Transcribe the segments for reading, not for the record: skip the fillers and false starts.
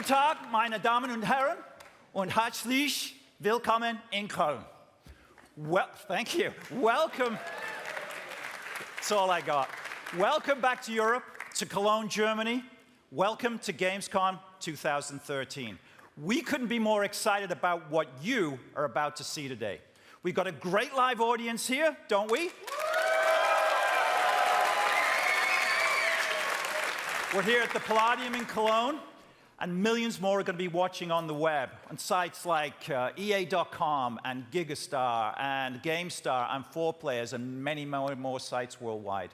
Guten Tag, meine Damen und Herren, und herzlich willkommen in Köln. Well, thank you. Welcome. That's all I got. Welcome back to Europe, to Cologne, Germany. Welcome to Gamescom 2013. We couldn't be more excited about what you are about to see today. We've got a great live audience here, don't we? We're here at the Palladium in Cologne, and millions more are going to be watching on the web, on sites like EA.com and Gigastar and GameStar and 4Players and many more sites worldwide.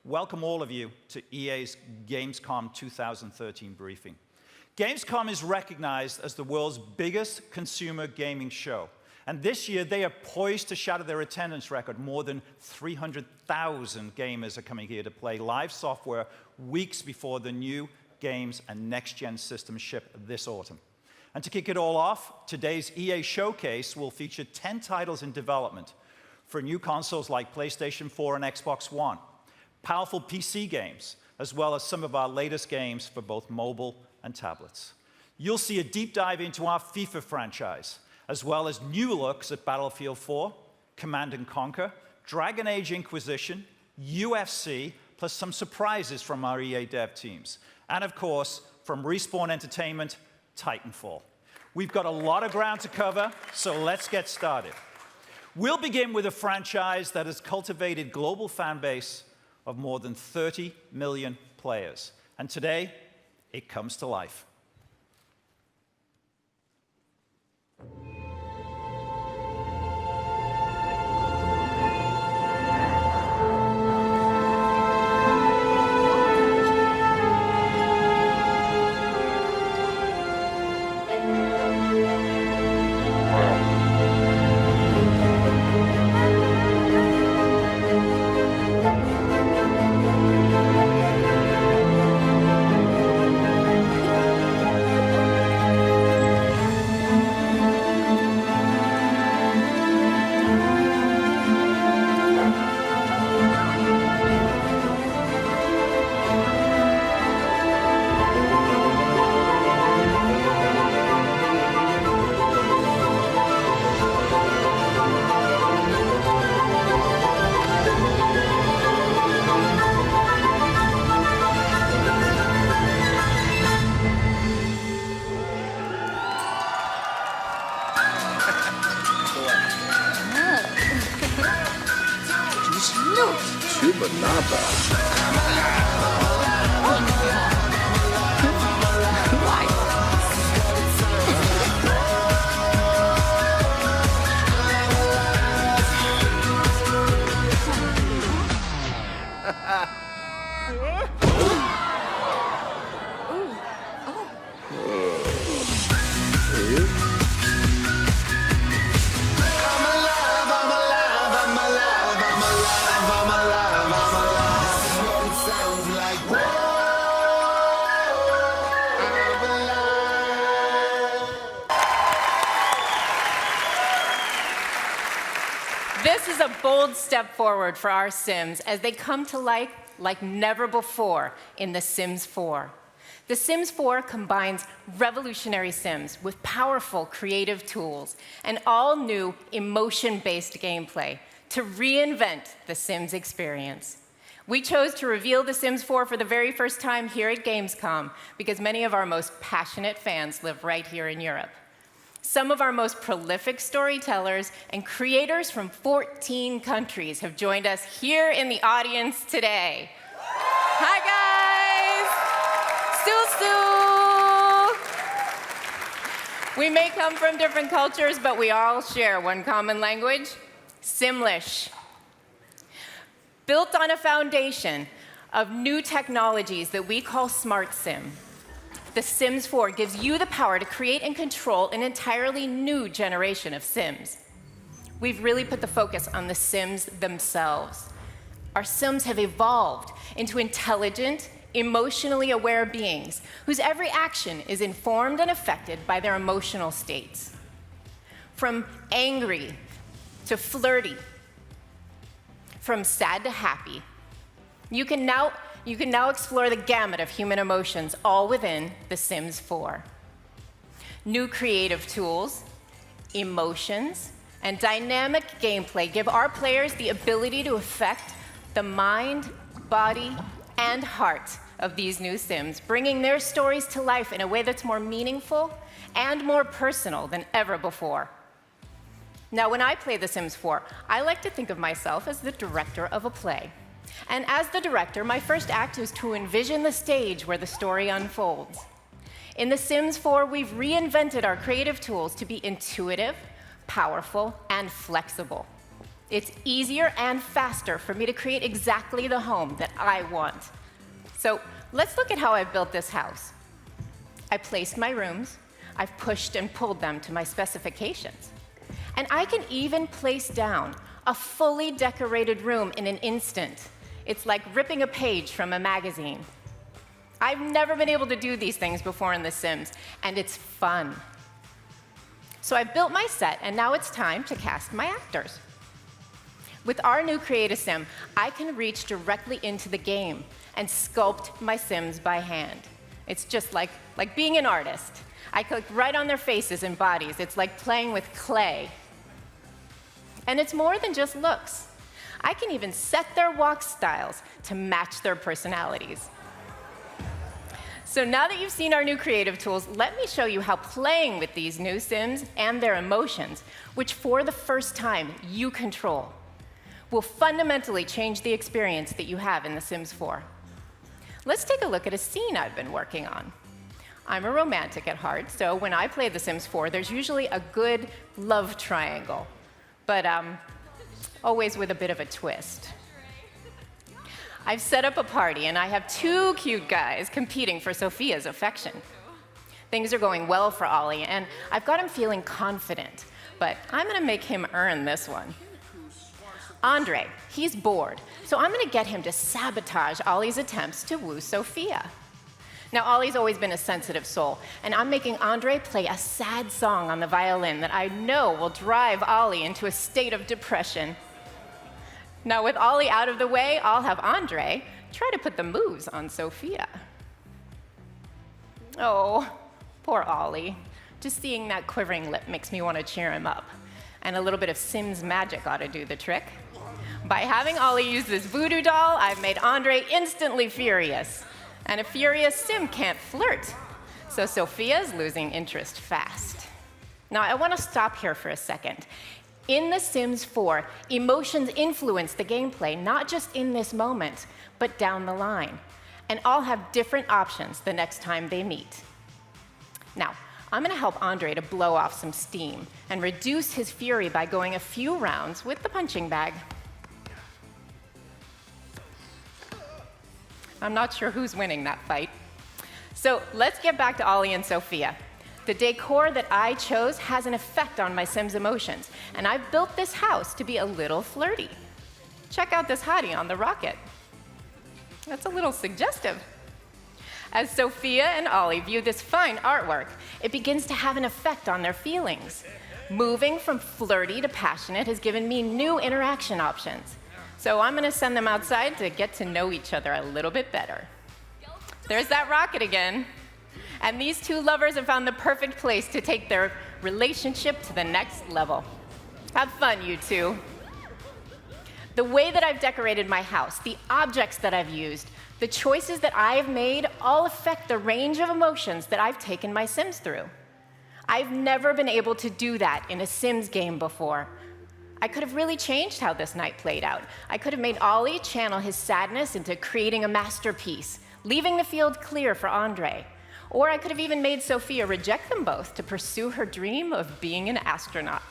Welcome all of you to EA's Gamescom 2013 briefing. Gamescom is recognized as the world's biggest consumer gaming show. And this year, they are poised to shatter their attendance record. More than 300,000 gamers are coming here to play live software weeks before the new games and next-gen systems ship this autumn. And to kick it all off, today's EA Showcase will feature 10 titles in development for new consoles like PlayStation 4 and Xbox One, powerful PC games, as well as some of our latest games for both mobile and tablets. You'll see a deep dive into our FIFA franchise, as well as new looks at Battlefield 4, Command & Conquer, Dragon Age Inquisition, UFC, plus some surprises from our EA dev teams. And of course, from Respawn Entertainment, Titanfall. We've got a lot of ground to cover, so let's get started. We'll begin with a franchise that has cultivated global fan base of more than 30 million players. And today, it comes to life. This is a bold step forward for our Sims as they come to life like never before in The Sims 4. The Sims 4 combines revolutionary Sims with powerful creative tools and all-new emotion-based gameplay to reinvent the Sims experience. We chose to reveal The Sims 4 for the very first time here at Gamescom because many of our most passionate fans live right here in Europe. Some of our most prolific storytellers and creators from 14 countries have joined us here in the audience today. Hi, guys! We may come from different cultures, but we all share one common language, Simlish. Built on a foundation of new technologies that we call Smart Sim, The Sims 4 gives you the power to create and control an entirely new generation of Sims. We've really put the focus on the Sims themselves. Our Sims have evolved into intelligent, emotionally aware beings whose every action is informed and affected by their emotional states. From angry to flirty, from sad to happy, you can now explore the gamut of human emotions, all within The Sims 4. New creative tools, emotions, and dynamic gameplay give our players the ability to affect the mind, body, and heart of these new Sims, bringing their stories to life in a way that's more meaningful and more personal than ever before. Now, when I play The Sims 4, I like to think of myself as the director of a play. And as the director, my first act is to envision the stage where the story unfolds. In The Sims 4, we've reinvented our creative tools to be intuitive, powerful, and flexible. It's easier and faster for me to create exactly the home that I want. So let's look at how I've built this house. I placed my rooms, I've pushed and pulled them to my specifications. And I can even place down a fully decorated room in an instant. It's like ripping a page from a magazine. I've never been able to do these things before in The Sims, and it's fun. So I've built my set, and now it's time to cast my actors. With our new Create a Sim, I can reach directly into the game and sculpt my Sims by hand. It's just like being an artist. I click right on their faces and bodies. It's like playing with clay. And it's more than just looks. I can even set their walk styles to match their personalities. So now that you've seen our new creative tools, let me show you how playing with these new Sims and their emotions, which for the first time you control, will fundamentally change the experience that you have in The Sims 4. Let's take a look at a scene I've been working on. I'm a romantic at heart, so when I play The Sims 4, there's usually a good love triangle, but always with a bit of a twist. I've set up a party, and I have two cute guys competing for Sophia's affection. Things are going well for Ollie, and I've got him feeling confident, but I'm going to make him earn this one. Andre, he's bored, so I'm going to get him to sabotage Ollie's attempts to woo Sophia. Now, Ollie's always been a sensitive soul, and I'm making Andre play a sad song on the violin that I know will drive Ollie into a state of depression. Now, with Ollie out of the way, I'll have Andre try to put the moves on Sophia. Oh, poor Ollie. Just seeing that quivering lip makes me want to cheer him up. And a little bit of Sims magic ought to do the trick. By having Ollie use this voodoo doll, I've made Andre instantly furious. And a furious Sim can't flirt. So Sophia's losing interest fast. Now, I want to stop here for a second. In The Sims 4, emotions influence the gameplay, not just in this moment, but down the line. And all have different options the next time they meet. Now, I'm going to help Andre to blow off some steam and reduce his fury by going a few rounds with the punching bag. I'm not sure who's winning that fight. So let's get back to Ollie and Sophia. The decor that I chose has an effect on my Sims' emotions, and I've built this house to be a little flirty. Check out this hottie on the rocket. That's a little suggestive. As Sophia and Ollie view this fine artwork, it begins to have an effect on their feelings. Moving from flirty to passionate has given me new interaction options. So I'm going to send them outside to get to know each other a little bit better. There's that rocket again. And these two lovers have found the perfect place to take their relationship to the next level. Have fun, you two. The way that I've decorated my house, the objects that I've used, the choices that I've made all affect the range of emotions that I've taken my Sims through. I've never been able to do that in a Sims game before. I could have really changed how this night played out. I could have made Ollie channel his sadness into creating a masterpiece, leaving the field clear for Andre. Or I could have even made Sophia reject them both to pursue her dream of being an astronaut.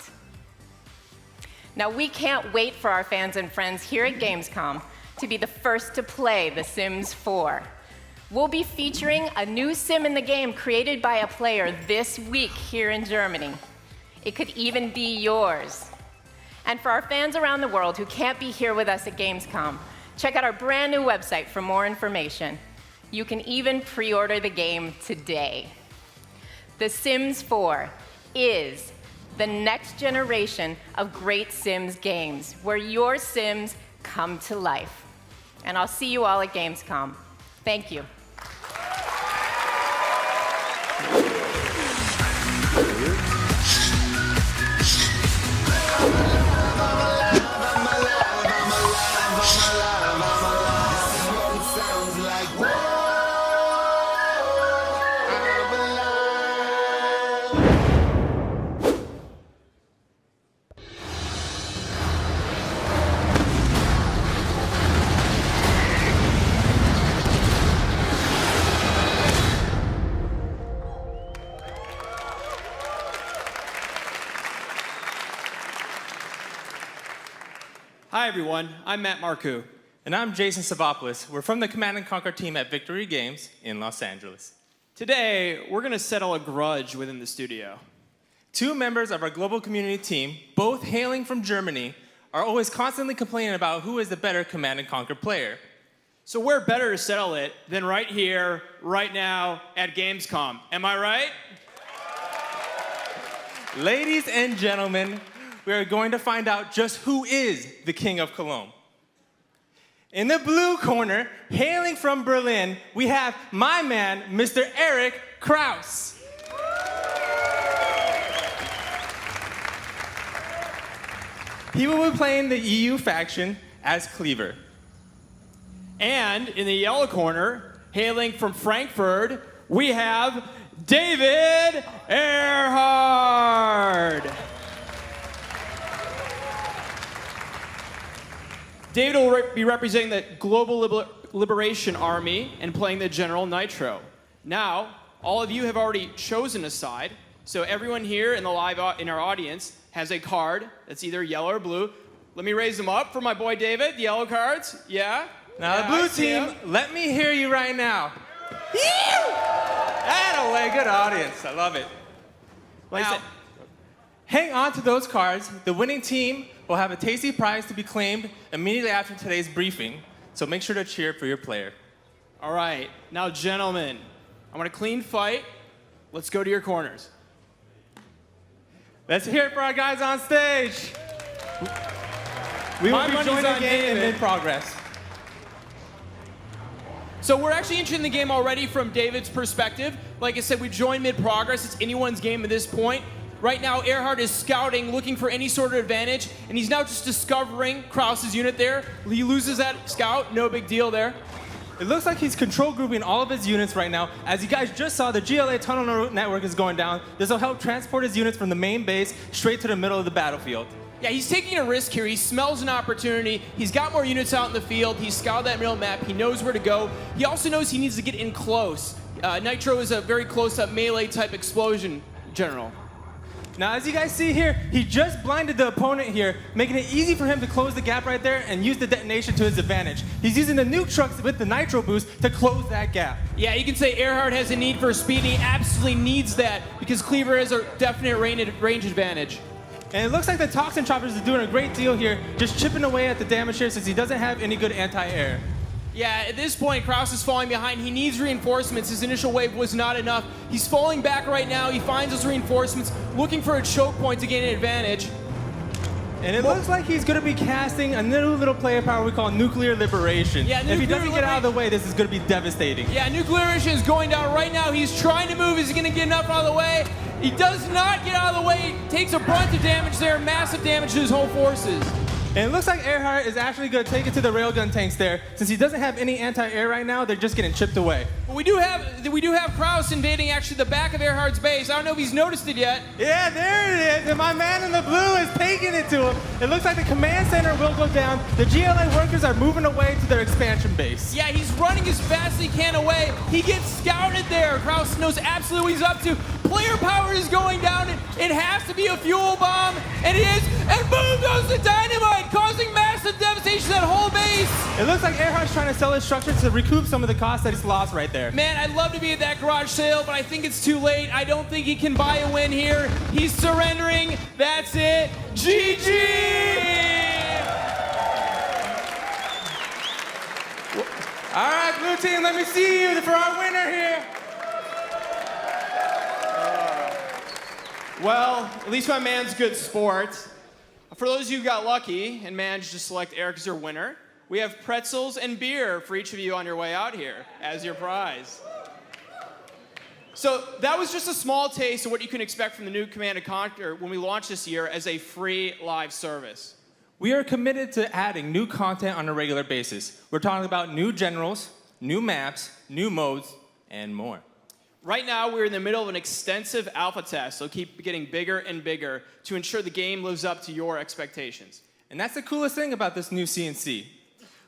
Now, we can't wait for our fans and friends here at Gamescom to be the first to play The Sims 4. We'll be featuring a new Sim in the game created by a player this week here in Germany. It could even be yours. And for our fans around the world who can't be here with us at Gamescom, check out our brand new website for more information. You can even pre-order the game today. The Sims 4 is the next generation of great Sims games, where your Sims come to life. And I'll see you all at Gamescom. Thank you. Hi, everyone. I'm Matt Marcoux. And I'm Jason Savopoulos. We're from the Command & Conquer team at Victory Games in Los Angeles. Today, we're going to settle a grudge within the studio. Two members of our global community team, both hailing from Germany, are always constantly complaining about who is the better Command & Conquer player. So where better to settle it than right here, right now, at Gamescom. Am I right? Ladies and gentlemen, we are going to find out just who is the King of Cologne. In the blue corner, hailing from Berlin, we have my man, Mr. Eric Kraus. He will be playing the EU faction as Cleaver. And in the yellow corner, hailing from Frankfurt, we have David Earhart. David will be representing the Global Liberation Army and playing the General Nitro. Now, all of you have already chosen a side, so everyone here in our audience has a card that's either yellow or blue. Let me raise them up for my boy David. The yellow cards, yeah. Now, the blue team, let me hear you right now. Atta-way, good audience. I love it. Now, hang on to those cards. The winning team will have a tasty prize to be claimed immediately after today's briefing, so make sure to cheer for your player. All right. Now, gentlemen, I want a clean fight. Let's go to your corners. Let's hear it for our guys on stage. We will be joining the game in mid-progress. So we're actually entering the game already from David's perspective. Like I said, we joined mid-progress. It's anyone's game at this point. Right now, Earhart is scouting, looking for any sort of advantage, and he's now just discovering Kraus's unit there. He loses that scout, no big deal there. It looks like he's control grouping all of his units right now. As you guys just saw, the GLA tunnel network is going down. This will help transport his units from the main base straight to the middle of the battlefield. Yeah, he's taking a risk here. He smells an opportunity. He's got more units out in the field. He's scouted that middle map. He knows where to go. He also knows he needs to get in close. Nitro is a very close-up melee-type explosion general. Now, as you guys see here, he just blinded the opponent here, making it easy for him to close the gap right there and use the detonation to his advantage. He's using the nuke trucks with the nitro boost to close that gap. Yeah, you can say Earhart has a need for speed, and he absolutely needs that because Cleaver has a definite range advantage. And it looks like the Toxin Choppers is doing a great deal here, just chipping away at the damage here since he doesn't have any good anti-air. Yeah, at this point, Kraus is falling behind. He needs reinforcements. His initial wave was not enough. He's falling back right now. He finds those reinforcements, looking for a choke point to gain an advantage. And it looks like he's going to be casting a little player power we call Nuclear Liberation. Yeah, if he doesn't get out of the way, this is going to be devastating. Yeah, Nuclear Liberation is going down right now. He's trying to move. Is he going to get enough out of the way? He does not get out of the way. He takes a brunt of damage there, massive damage to his whole forces. And it looks like Earhart is actually going to take it to the railgun tanks there. Since he doesn't have any anti-air right now, they're just getting chipped away. But we do have Kraus invading actually the back of Earhart's base. I don't know if he's noticed it yet. Yeah, there it is. And my man in the blue is taking it to him. It looks like the command center will go down. The GLA workers are moving away to their expansion base. Yeah, he's running as fast as he can away. He gets scouted there. Kraus knows absolutely what he's up to. Player power is going down. It has to be a fuel bomb. And it is. And boom goes the dynamite, causing massive devastation to that whole base. It looks like Earhart's trying to sell his structure to recoup some of the costs that he's lost right there. Man, I'd love to be at that garage sale, but I think it's too late. I don't think he can buy a win here. He's surrendering. That's it. GG! All right, blue team, let me see you for our winner here. Well, at least my man's good sport. For those of you who got lucky and managed to select Eric as your winner, we have pretzels and beer for each of you on your way out here as your prize. So that was just a small taste of what you can expect from the new Command & Conquer when we launch this year as a free live service. We are committed to adding new content on a regular basis. We're talking about new generals, new maps, new modes, and more. Right now, we're in the middle of an extensive alpha test, so keep getting bigger and bigger to ensure the game lives up to your expectations. And that's the coolest thing about this new CNC.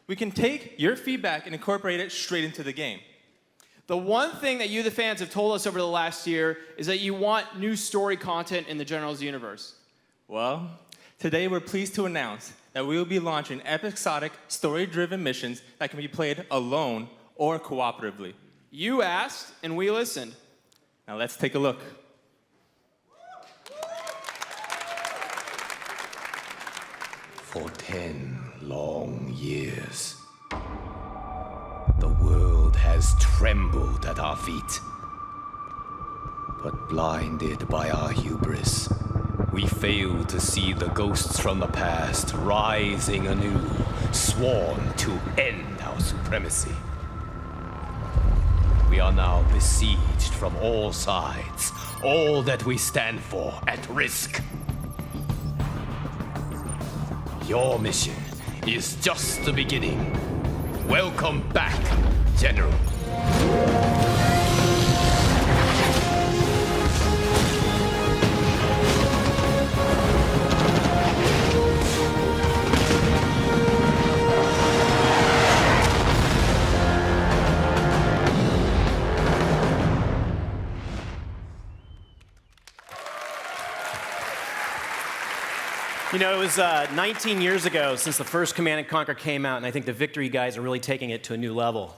We can take your feedback and incorporate it straight into the game. The one thing that you, the fans, have told us over the last year is that you want new story content in the Generals universe. Well, Today, we're pleased to announce that we will be launching episodic, story-driven missions that can be played alone or cooperatively. You asked, and we listened. Now let's take a look. For 10 long years, the world has trembled at our feet. But blinded by our hubris, we fail to see the ghosts from the past rising anew, sworn to end our supremacy. We are now besieged from all sides, all that we stand for at risk. Your mission is just the beginning. Welcome back, General. You know, it was 19 years ago since the first Command & Conquer came out, and I think the Victory guys are really taking it to a new level.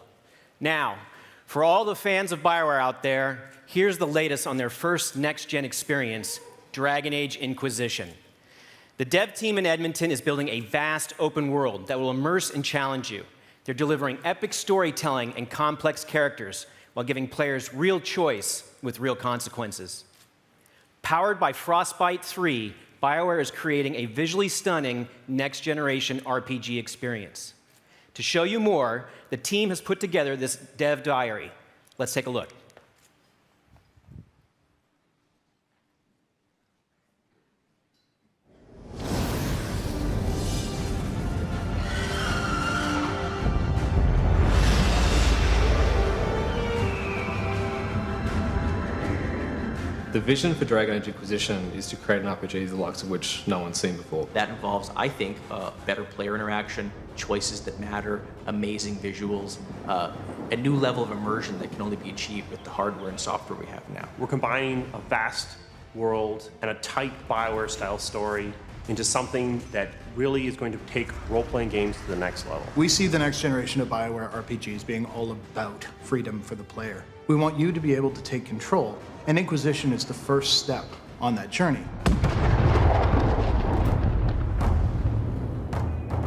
Now, for all the fans of BioWare out there, here's the latest on their first next-gen experience, Dragon Age Inquisition. The dev team in Edmonton is building a vast open world that will immerse and challenge you. They're delivering epic storytelling and complex characters while giving players real choice with real consequences. Powered by Frostbite 3, BioWare is creating a visually stunning next-generation RPG experience. To show you more, the team has put together this dev diary. Let's take a look. The vision for Dragon Age Inquisition is to create an RPG the likes of which no one's seen before. That involves, I think, better player interaction, choices that matter, amazing visuals, a new level of immersion that can only be achieved with the hardware and software we have now. We're combining a vast world and a tight BioWare-style story into something that really is going to take role-playing games to the next level. We see the next generation of BioWare RPGs being all about freedom for the player. We want you to be able to take control, and Inquisition is the first step on that journey.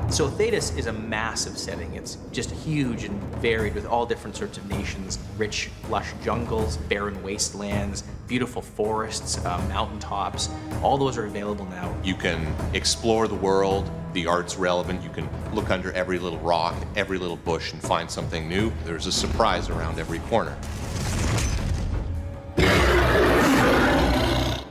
So Thedas is a massive setting. It's just huge and varied with all different sorts of nations, rich, lush jungles, barren wastelands, beautiful forests, mountaintops. All those are available now. You can explore the world, the art's relevant, you can look under every little rock, every little bush and find something new. There's a surprise around every corner.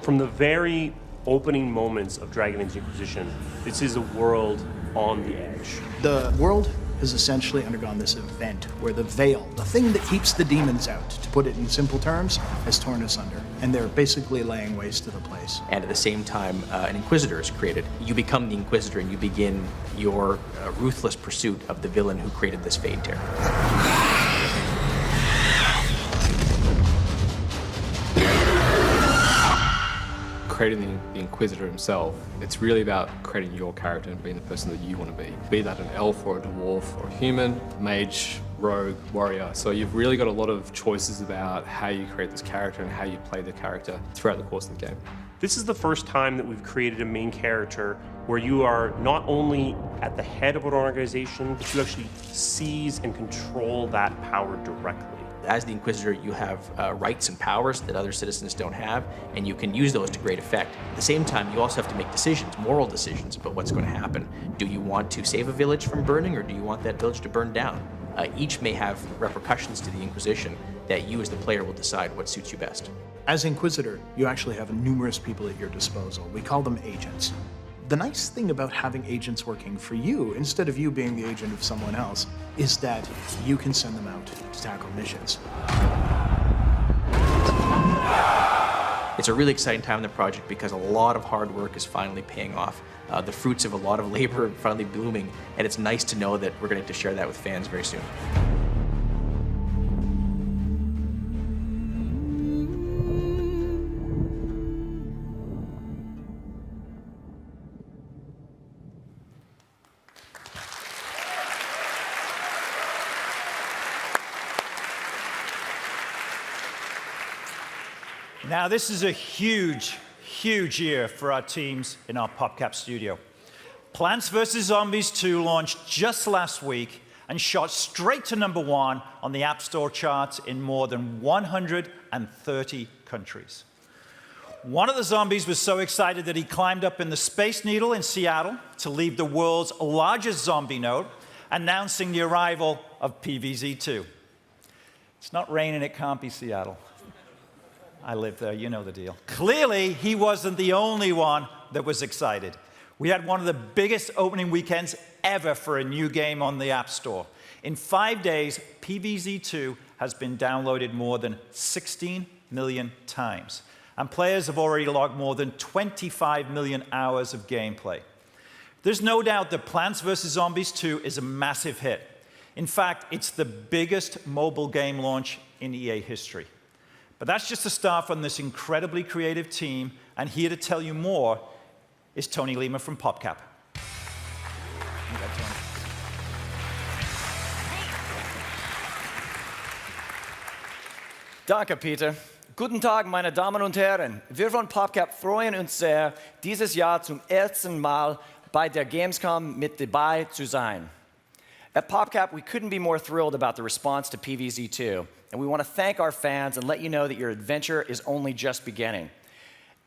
From the very opening moments of Dragon Age Inquisition, this is a world on the edge. The world has essentially undergone this event where the veil, the thing that keeps the demons out, to put it in simple terms, has torn asunder, and they're basically laying waste to the place. And at the same time, an Inquisitor is created. You become the Inquisitor and you begin your ruthless pursuit of the villain who created this Fade Tear. Creating the Inquisitor himself, it's really about creating your character and being the person that you want to be that an elf or a dwarf or a human, mage, rogue, warrior. So you've really got a lot of choices about how you create this character and how you play the character throughout the course of the game. This is the first time that we've created a main character where you are not only at the head of an organization, but you actually seize and control that power directly. As the Inquisitor, you have rights and powers that other citizens don't have, and you can use those to great effect. At the same time, you also have to make decisions, moral decisions, about what's going to happen. Do you want to save a village from burning, or do you want that village to burn down? Each may have repercussions to the Inquisition that you as the player will decide what suits you best. As Inquisitor, you actually have numerous people at your disposal. We call them agents. The nice thing about having agents working for you, instead of you being the agent of someone else, is that you can send them out to tackle missions. It's a really exciting time in the project because a lot of hard work is finally paying off. The fruits of a lot of labor are finally blooming, and it's nice to know that we're going to share that with fans very soon. Now, this is a huge, huge year for our teams in our PopCap studio. Plants vs. Zombies 2 launched just last week and shot straight to #1 on the App Store charts in more than 130 countries. One of the zombies was so excited that he climbed up in the Space Needle in Seattle to leave the world's largest zombie node, announcing the arrival of PVZ2. It's not raining, it can't be Seattle. I live there, you know the deal. Clearly, he wasn't the only one that was excited. We had one of the biggest opening weekends ever for a new game on the App Store. In 5 days, PVZ2 has been downloaded more than 16 million times, and players have already logged more than 25 million hours of gameplay. There's no doubt that Plants vs. Zombies 2 is a massive hit. In fact, it's the biggest mobile game launch in EA history. But that's just a start from this incredibly creative team, and here to tell you more is Tony Lima from PopCap. Danke, Peter. Guten Tag, meine Damen und Herren. Wir von PopCap freuen uns sehr, dieses Jahr zum ersten Mal bei der Gamescom mit dabei zu sein. At PopCap, we couldn't be more thrilled about the response to PVZ2, and we want to thank our fans and let you know that your adventure is only just beginning.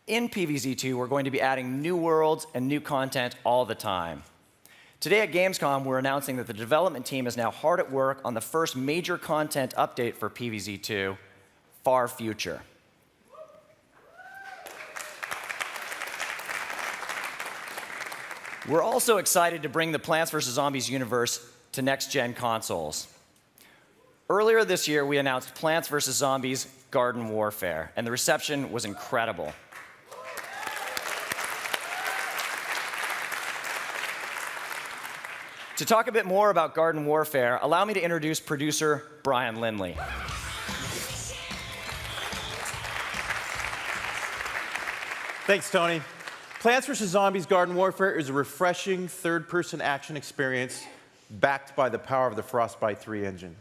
In PVZ2, we're going to be adding new worlds and new content all the time. Today at Gamescom, we're announcing that the development team is now hard at work on the first major content update for PVZ2, Far Future. We're also excited to bring the Plants vs. Zombies universe to next-gen consoles. Earlier this year, we announced Plants vs. Zombies Garden Warfare, and the reception was incredible. To talk a bit more about Garden Warfare, allow me to introduce producer Brian Lindley. Thanks, Tony. Plants vs. Zombies Garden Warfare is a refreshing third-person action experience backed by the power of the Frostbite 3 engine.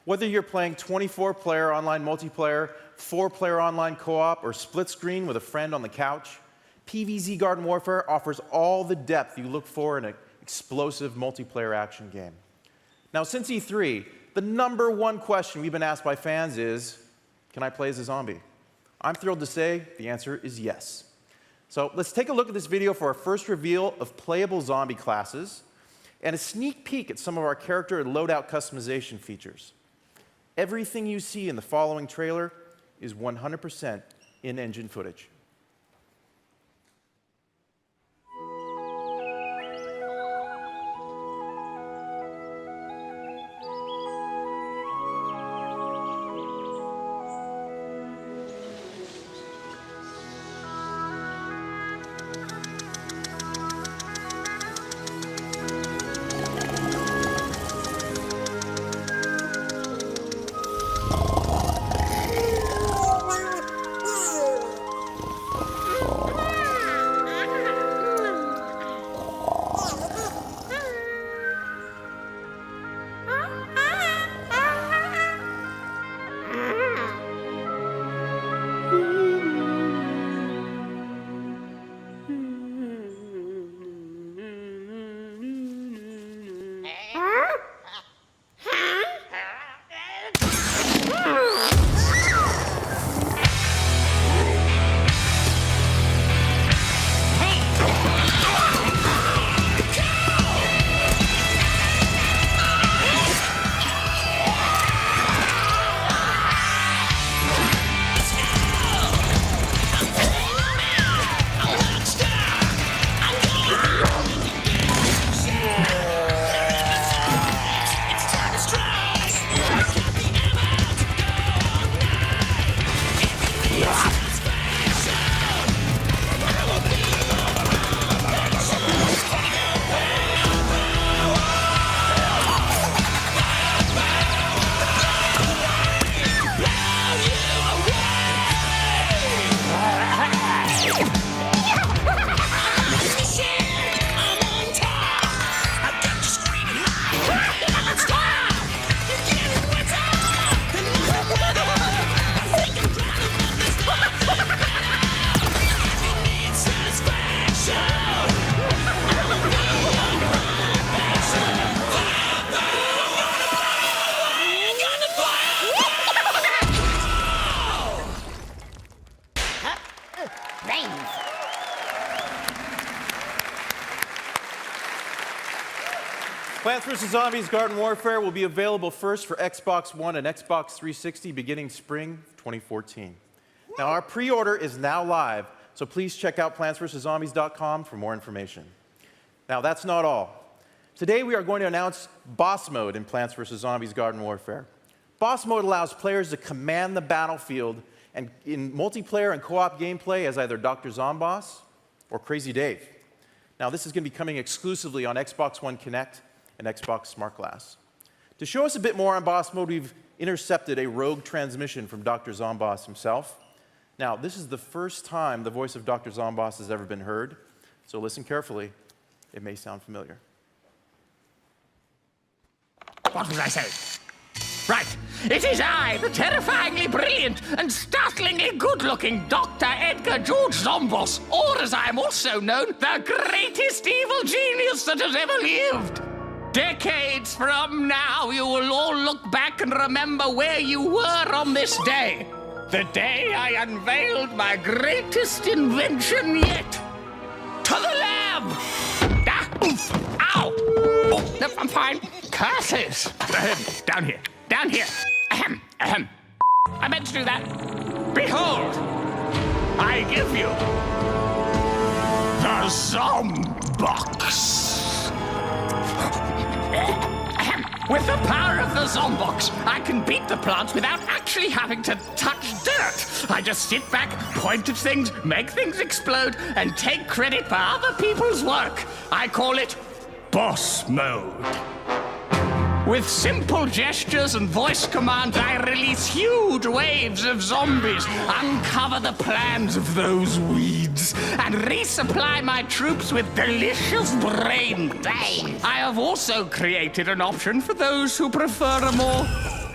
Whether you're playing 24-player online multiplayer, 4-player online co-op, or split screen with a friend on the couch, PvZ Garden Warfare offers all the depth you look for in an explosive multiplayer action game. Now, since E3, the #1 question we've been asked by fans is, can I play as a zombie? I'm thrilled to say the answer is yes. So let's take a look at this video for our first reveal of playable zombie classes and a sneak peek at some of our character and loadout customization features. Everything you see in the following trailer is 100% in-engine footage. Plants vs. Zombies Garden Warfare will be available first for Xbox One and Xbox 360 beginning spring 2014. Now, our pre-order is now live, so please check out plantsvszombies.com for more information. Now, that's not all. Today, we are going to announce Boss Mode in Plants vs. Zombies Garden Warfare. Boss Mode allows players to command the battlefield and in multiplayer and co-op gameplay as either Dr. Zomboss or Crazy Dave. Now, this is going to be coming exclusively on Xbox One Connect and Xbox Smart Glass. To show us a bit more on Boss Mode, we've intercepted a rogue transmission from Dr. Zomboss himself. Now, this is the first time the voice of Dr. Zomboss has ever been heard, so listen carefully. It may sound familiar. What was I saying? Right. It is I, the terrifyingly brilliant and startlingly good-looking Dr. Edgar George Zomboss, or as I am also known, the greatest evil genius that has ever lived. Decades from now, you will all look back and remember where you were on this day. The day I unveiled my greatest invention yet. To the lab! Ah, oof, ow! Oh, no, I'm fine. Curses! Down here. Down here. Ahem, ahem. I meant to do that. Behold, I give you the Zombox. With the power of the Zombox, I can beat the plants without actually having to touch dirt. I just sit back, point at things, make things explode, and take credit for other people's work. I call it Boss Mode. With simple gestures and voice commands, I release huge waves of zombies, uncover the plans of those weeds, and resupply my troops with delicious brains. I have also created an option for those who prefer a more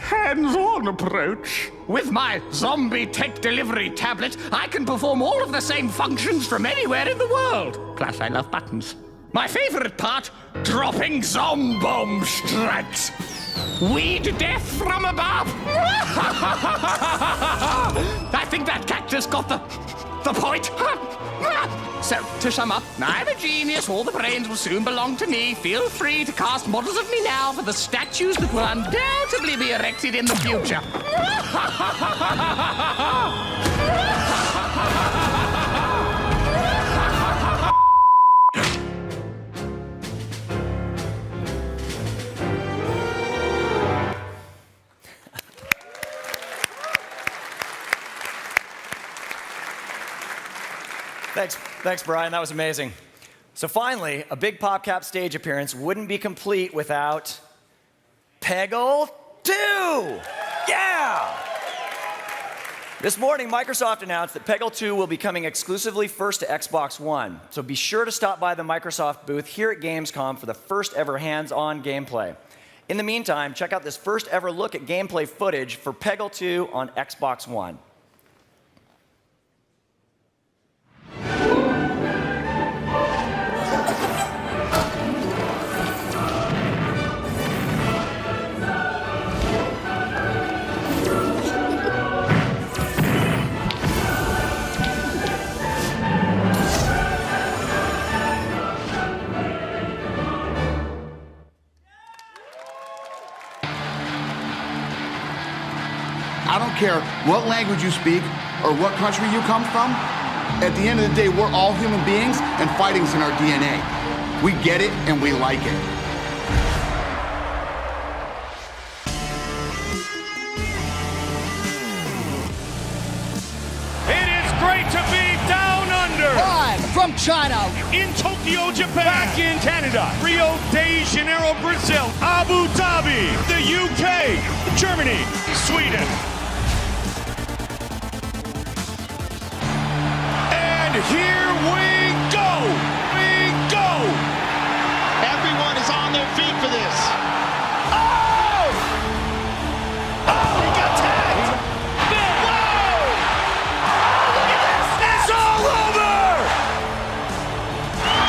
hands-on approach. With my zombie tech delivery tablet, I can perform all of the same functions from anywhere in the world. Plus, I love buttons. My favorite part, dropping Zombomb strikes. Weed death from above. I think that cactus got the point. So, to sum up, I'm a genius. All the brains will soon belong to me. Feel free to cast models of me now for the statues that will undoubtedly be erected in the future. Thanks, Brian. That was amazing. So finally, a big PopCap stage appearance wouldn't be complete without Peggle 2! Yeah! This morning, Microsoft announced that Peggle 2 will be coming exclusively first to Xbox One. So be sure to stop by the Microsoft booth here at Gamescom for the first ever hands-on gameplay. In the meantime, check out this first ever look at gameplay footage for Peggle 2 on Xbox One. I don't care what language you speak or what country you come from. At the end of the day, we're all human beings and fighting's in our DNA. We get it and we like it. It is great to be down under. Live from China. In Tokyo, Japan. Back in Canada. Rio de Janeiro, Brazil. Abu Dhabi. The UK. Germany. Sweden. And here we go. We go. Everyone is on their feet for this. Oh! Oh, he got tagged. Whoa! Look at this. It's all over.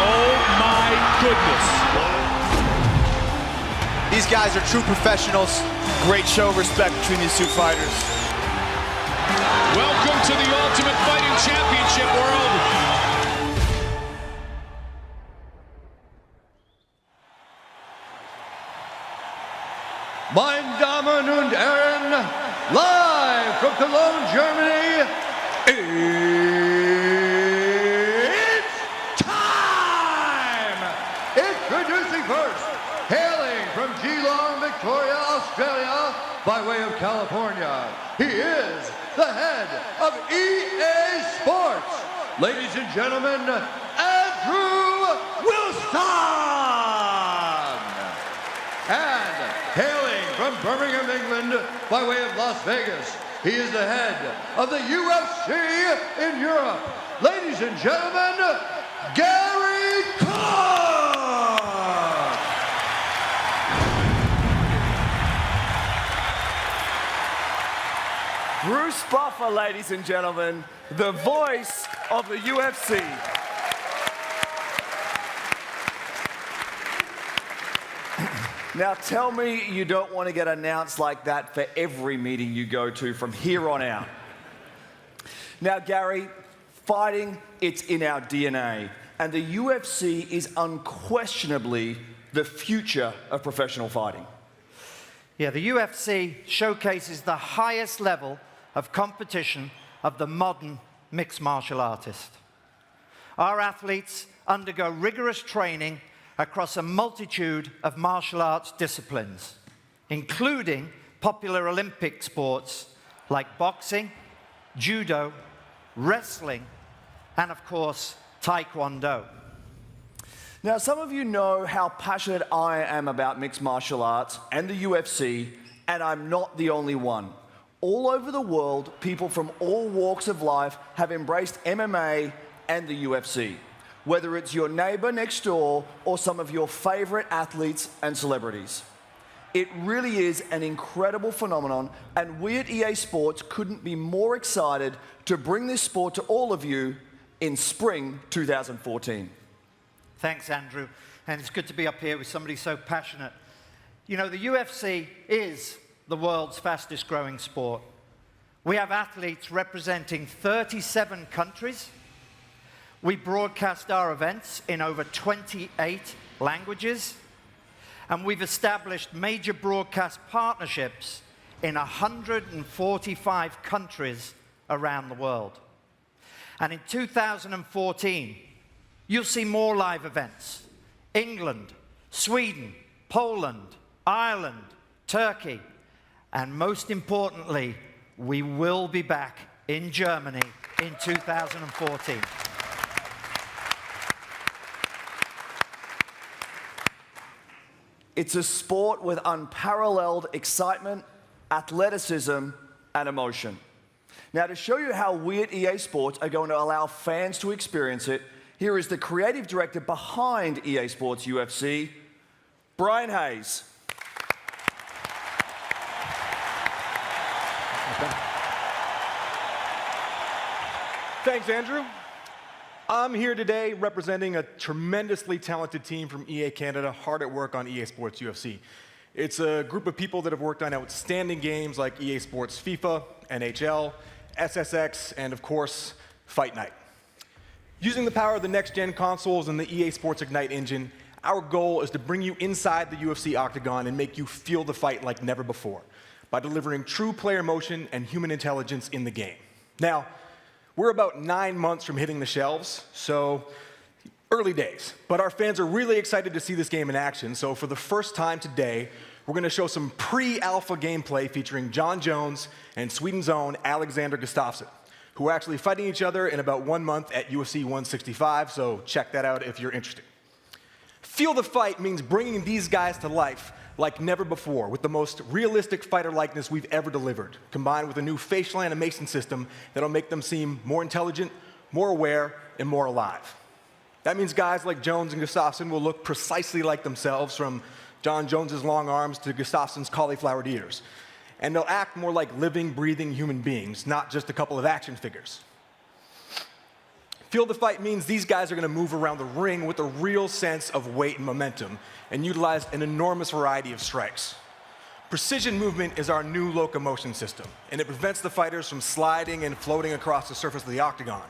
Oh my goodness. These guys are true professionals. Great show of respect between these two fighters. Welcome to the Ultimate Fighting Championship world. meine Damen und Herren, live from Cologne, Germany, it's time! Introducing first, hailing from Geelong, Victoria, Australia, by way of California, he is the head of EA Sports. Ladies and gentlemen, Andrew Wilson! And hailing from Birmingham, England, by way of Las Vegas, he is the head of the UFC in Europe. Ladies and gentlemen, Gary Clark! Bruce Buffer, ladies and gentlemen, the voice of the UFC. Now tell me you don't want to get announced like that for every meeting you go to from here on out. Now, Gary, fighting, it's in our DNA. And the UFC is unquestionably the future of professional fighting. Yeah, the UFC showcases the highest level of competition of the modern mixed martial artist. Our athletes undergo rigorous training across a multitude of martial arts disciplines, including popular Olympic sports like boxing, judo, wrestling, and of course, taekwondo. Now, some of you know how passionate I am about mixed martial arts and the UFC, and I'm not the only one. All over the world, people from all walks of life have embraced MMA and the UFC, whether it's your neighbor next door or some of your favorite athletes and celebrities. It really is an incredible phenomenon, and we at EA Sports couldn't be more excited to bring this sport to all of you in spring 2014. Thanks, Andrew. And it's good to be up here with somebody so passionate. You know, the UFC is the world's fastest growing sport. We have athletes representing 37 countries. We broadcast our events in over 28 languages. And we've established major broadcast partnerships in 145 countries around the world. And in 2014, you'll see more live events. England, Sweden, Poland, Ireland, Turkey, and most importantly, we will be back in Germany in 2014. It's a sport with unparalleled excitement, athleticism, and emotion. Now, to show you how we at EA Sports are going to allow fans to experience it, here is the creative director behind EA Sports UFC, Brian Hayes. Thanks, Andrew. I'm here today representing a tremendously talented team from EA Canada, hard at work on EA Sports UFC. It's a group of people that have worked on outstanding games like EA Sports FIFA, NHL, SSX, and of course, Fight Night. Using the power of the next-gen consoles and the EA Sports Ignite engine, our goal is to bring you inside the UFC octagon and make you feel the fight like never before by delivering true player motion and human intelligence in the game. Now, we're about 9 months from hitting the shelves, so early days. But our fans are really excited to see this game in action, so for the first time today, we're going to show some pre-alpha gameplay featuring John Jones and Sweden's own Alexander Gustafsson, who are actually fighting each other in about 1 month at UFC 165, so check that out if you're interested. Feel the Fight means bringing these guys to life like never before, with the most realistic fighter likeness we've ever delivered, combined with a new facial animation system that'll make them seem more intelligent, more aware, and more alive. That means guys like Jones and Gustafsson will look precisely like themselves, from John Jones's long arms to Gustafsson's cauliflowered ears. And they'll act more like living, breathing human beings, not just a couple of action figures. Feel the Fight means these guys are going to move around the ring with a real sense of weight and momentum and utilize an enormous variety of strikes. Precision movement is our new locomotion system, and it prevents the fighters from sliding and floating across the surface of the octagon.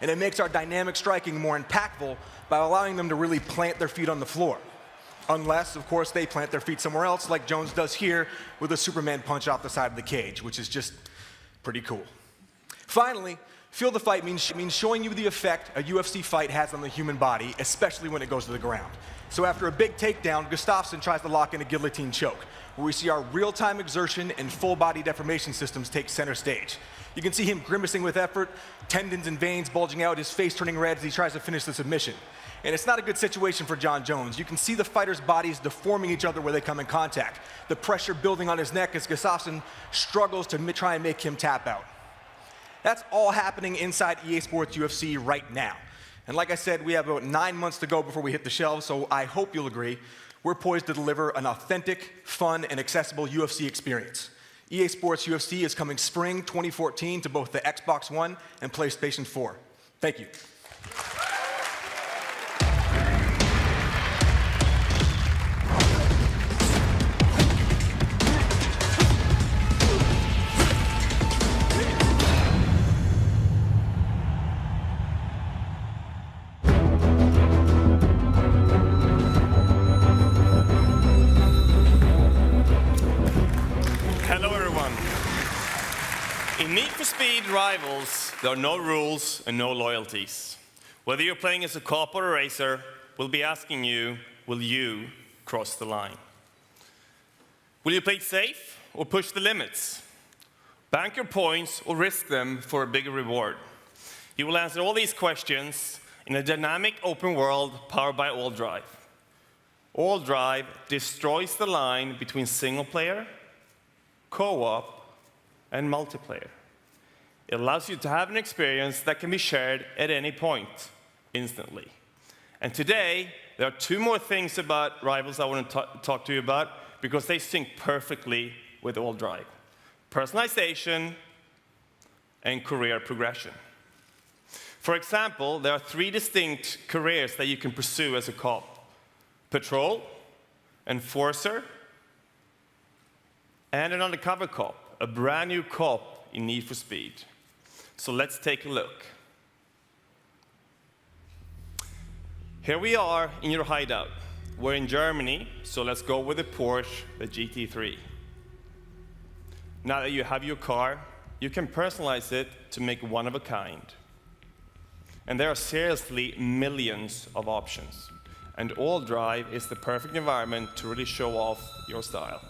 And it makes our dynamic striking more impactful by allowing them to really plant their feet on the floor. Unless, of course, they plant their feet somewhere else, like Jones does here with a Superman punch off the side of the cage, which is just pretty cool. Finally, feel the fight means showing you the effect a UFC fight has on the human body, especially when it goes to the ground. So after a big takedown, Gustafsson tries to lock in a guillotine choke, where we see our real-time exertion and full-body deformation systems take center stage. You can see him grimacing with effort, tendons and veins bulging out, his face turning red as he tries to finish the submission. And it's not a good situation for Jon Jones. You can see the fighters' bodies deforming each other where they come in contact. The pressure building on his neck as Gustafsson struggles to try and make him tap out. That's all happening inside EA Sports UFC right now. And like I said, we have about 9 months to go before we hit the shelves, so I hope you'll agree we're poised to deliver an authentic, fun, and accessible UFC experience. EA Sports UFC is coming spring 2014 to both the Xbox One and PlayStation 4. Thank you. In Need for Speed Rivals, there are no rules and no loyalties. Whether you're playing as a cop or a racer, we'll be asking you, will you cross the line? Will you play it safe or push the limits? Bank your points or risk them for a bigger reward? You will answer all these questions in a dynamic open world powered by AllDrive. AllDrive destroys the line between single player, co-op, and multiplayer. It allows you to have an experience that can be shared at any point, instantly. And today, there are 2 more things about Rivals I want to talk to you about, because they sync perfectly with AllDrive. Personalization and career progression. For example, there are 3 distinct careers that you can pursue as a cop: Patrol, Enforcer, and an undercover cop, a brand new cop in Need for Speed. So let's take a look. Here we are in your hideout. We're in Germany, so let's go with the Porsche, the GT3. Now that you have your car, you can personalize it to make one of a kind. And there are seriously millions of options. And AllDrive is the perfect environment to really show off your style.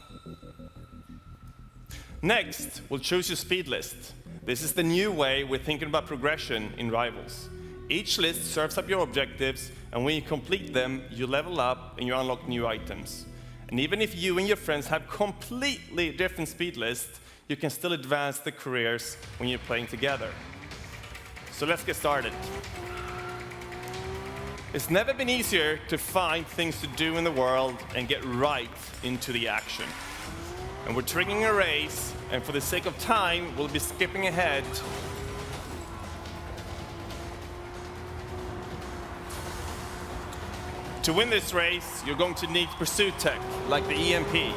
Next, we'll choose your speed list. This is the new way we're thinking about progression in Rivals. Each list serves up your objectives, and when you complete them, you level up and you unlock new items. And even if you and your friends have completely different speed lists, you can still advance the careers when you're playing together. So let's get started. It's never been easier to find things to do in the world and get right into the action. And we're triggering a race, and for the sake of time, we'll be skipping ahead. To win this race, you're going to need pursuit tech, like the EMP.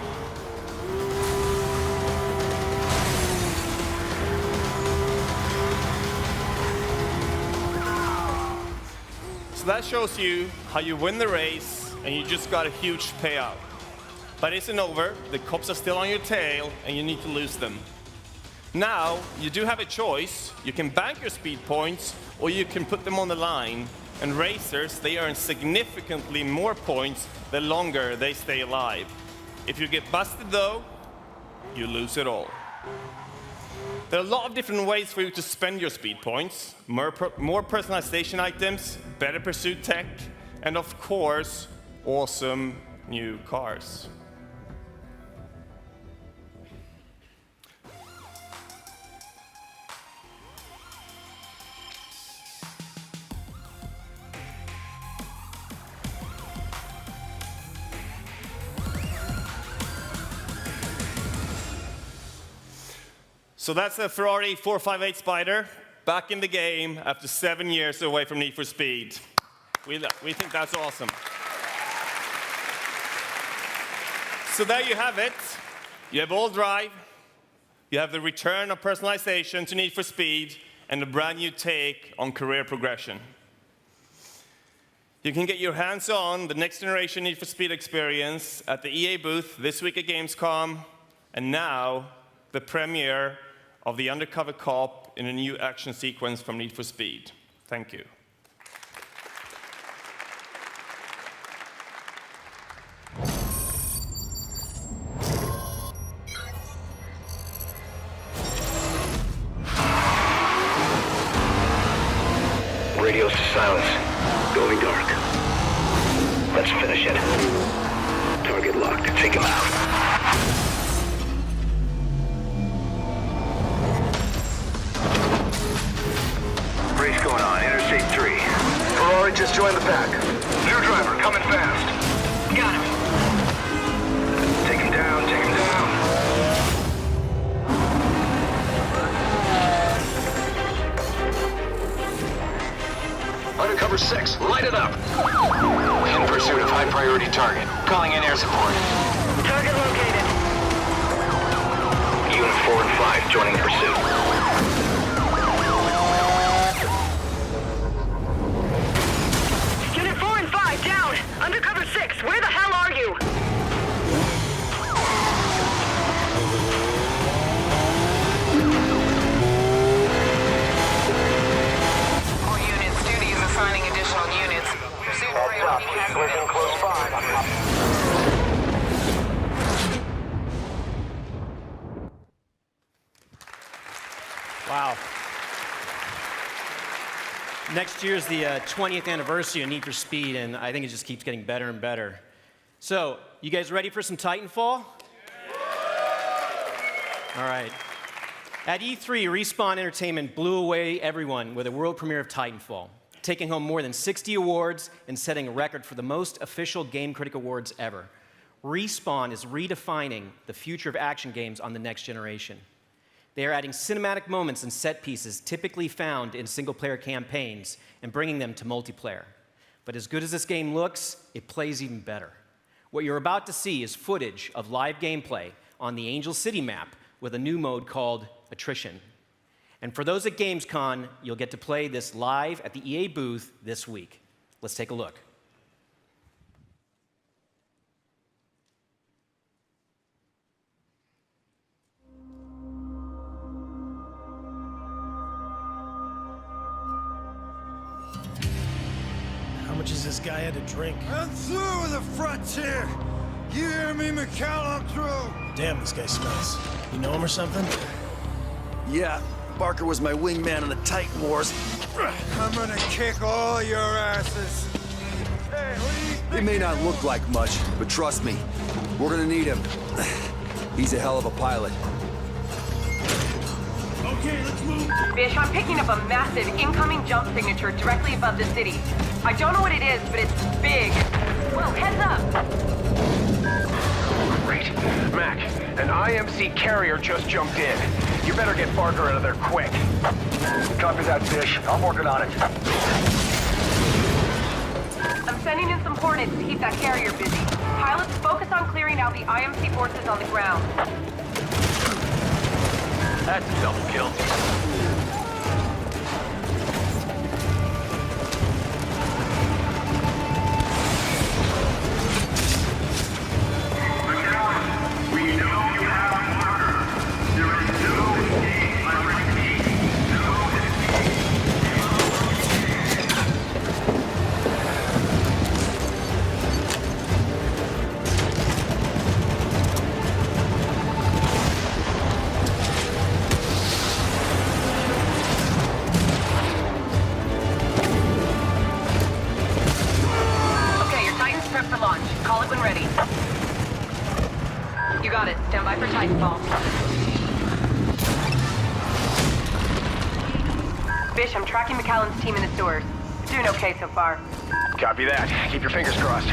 So that shows you how you win the race, and you just got a huge payout. But it isn't over. The cops are still on your tail, and you need to lose them. Now, you do have a choice. You can bank your speed points, or you can put them on the line. And racers, they earn significantly more points the longer they stay alive. If you get busted, though, you lose it all. There are a lot of different ways for you to spend your speed points. More personalization items, better pursuit tech, and of course, awesome new cars. So that's a Ferrari 458 Spider, back in the game after 7 years away from Need for Speed. We think that's awesome. So there you have it. You have AllDrive, you have the return of personalization to Need for Speed, and a brand new take on career progression. You can get your hands on the next generation Need for Speed experience at the EA booth this week at Gamescom, and now the premiere of the undercover cop in a new action sequence from Need for Speed. Thank you. Radios to silence. Going dark. Let's finish it. Target locked. Take him out. Race going on. Interstate 3. Ferrari just joined the pack. New driver coming fast. Got him. Take him down. Take him down. Undercover 6, light it up. In pursuit of high priority target. Calling in air support. Target located. Unit 4 and 5 joining the pursuit. Unit 4 and 5 down. Undercover 6, where the hell are you? Assigning additional units. Pursuit priority has been close by. Wow. Next year's the 20th anniversary of Need for Speed, and I think it just keeps getting better and better. So, you guys ready for some Titanfall? All right. At E3, Respawn Entertainment blew away everyone with a world premiere of Titanfall, taking home more than 60 awards and setting a record for the most official Game Critic Awards ever. Respawn is redefining the future of action games on the next generation. They are adding cinematic moments and set pieces typically found in single-player campaigns and bringing them to multiplayer. But as good as this game looks, it plays even better. What you're about to see is footage of live gameplay on the Angel City map with a new mode called Attrition. And for those at Gamescom, you'll get to play this live at the EA booth this week. Let's take a look. How much has this guy had to drink? I'm through with the frontier. You hear me, McCall? I'm through. Damn, this guy smells. You know him or something? Yeah, Barker was my wingman in the Titan Wars. I'm gonna kick all your asses. Hey, what do you think? It may not look like much, but trust me, we're gonna need him. He's a hell of a pilot. Okay, let's move. Bish, I'm picking up a massive incoming jump signature directly above the city. I don't know what it is, but it's big. Whoa, heads up! Great. Mac, an IMC carrier just jumped in. You better get Barker out of there quick. Copy that, Bish. I'm working on it. I'm sending in some Hornets to keep that carrier busy. Pilots, focus on clearing out the IMC forces on the ground. That's a double kill. Bish, I'm tracking McAllen's team in the sewers. Doing okay so far. Copy that. Keep your fingers crossed.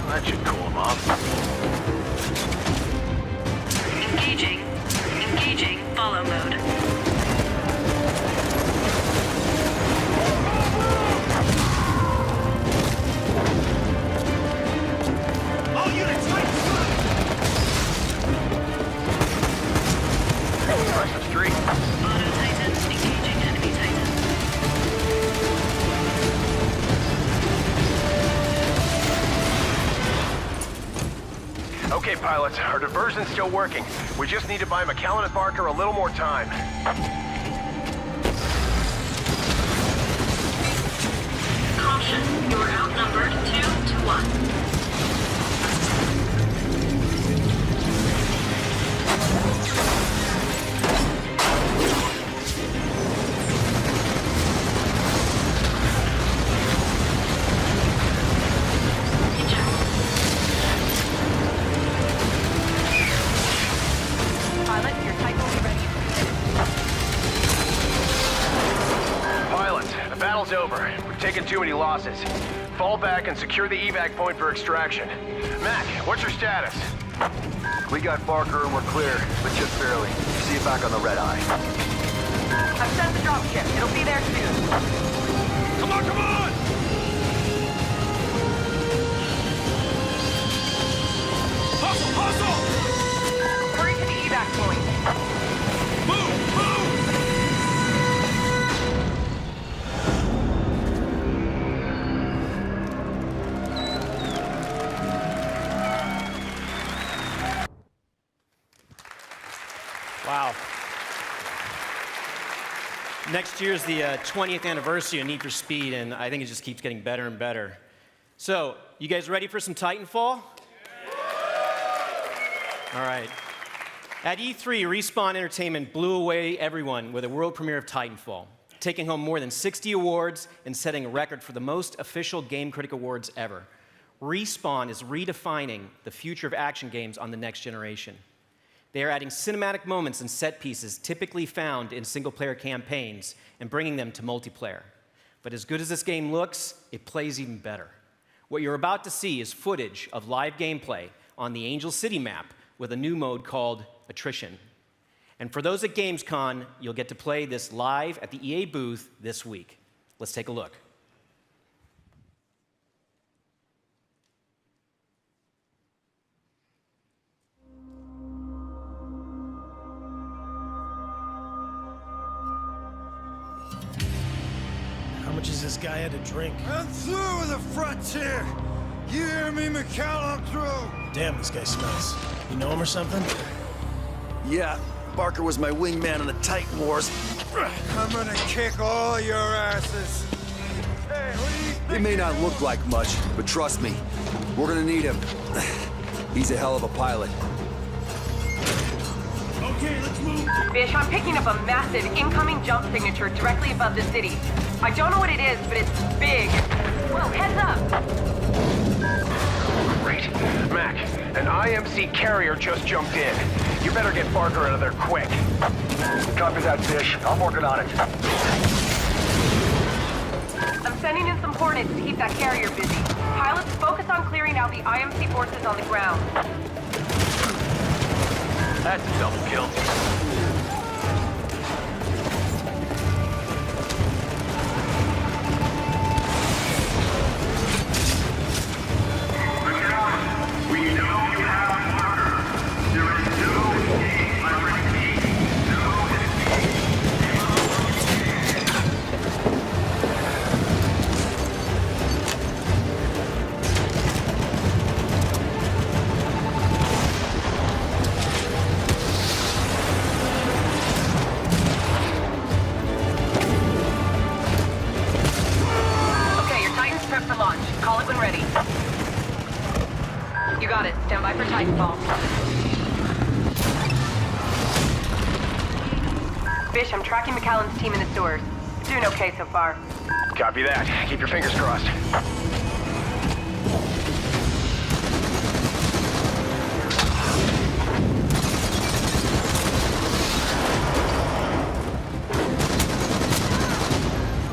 That should cool him off. Engaging follow mode. All units Okay, pilots, our diversion's still working. We just need to buy McAllen and Barker a little more time. Caution, you are outnumbered 2 to 1. Over. We've taken too many losses. Fall back and secure the evac point for extraction. Mac, what's your status? We got Barker and we're clear, but just barely. See you back on the red eye. I've sent the dropship. It'll be there soon. Come on, come on! Hustle, hustle! Hurry to the evac point. Move, move! Wow. Next year's the 20th anniversary of Need for Speed, and I think it just keeps getting better and better. So, you guys ready for some Titanfall? All right. At E3, Respawn Entertainment blew away everyone with a world premiere of Titanfall, taking home more than 60 awards and setting a record for the most official Game Critic Awards ever. Respawn is redefining the future of action games on the next generation. They are adding cinematic moments and set pieces typically found in single-player campaigns and bringing them to multiplayer. But as good as this game looks, it plays even better. What you're about to see is footage of live gameplay on the Angel City map with a new mode called Attrition. And for those at Gamescom, you'll get to play this live at the EA booth this week. Let's take a look. How much has this guy had to drink? I'm through with the frontier. You hear me, McAllen? I'm through. Damn, this guy smells. You know him or something? Yeah, Barker was my wingman in the Titan Wars. I'm gonna kick all your asses. Hey, what do you think? It may not look like much, but trust me, we're gonna need him. He's a hell of a pilot. Okay, let's move. Bish, I'm picking up a massive incoming jump signature directly above the city. I don't know what it is, but it's big. Whoa, heads up! Great. Mac, an IMC carrier just jumped in. You better get Barker out of there quick. Copy that, Bish. I'm working on it. I'm sending in some Hornets to keep that carrier busy. Pilots, focus on clearing out the IMC forces on the ground. That's a double kill. We know you have Barker. There is no escape. I repeat, no escape. Okay, your Titan's prepped for launch. Call it when ready. You got it. Stand by for Titanfall. Bish, I'm tracking McAllen's team in the sewers. Doing okay so far. Copy that. Keep your fingers crossed.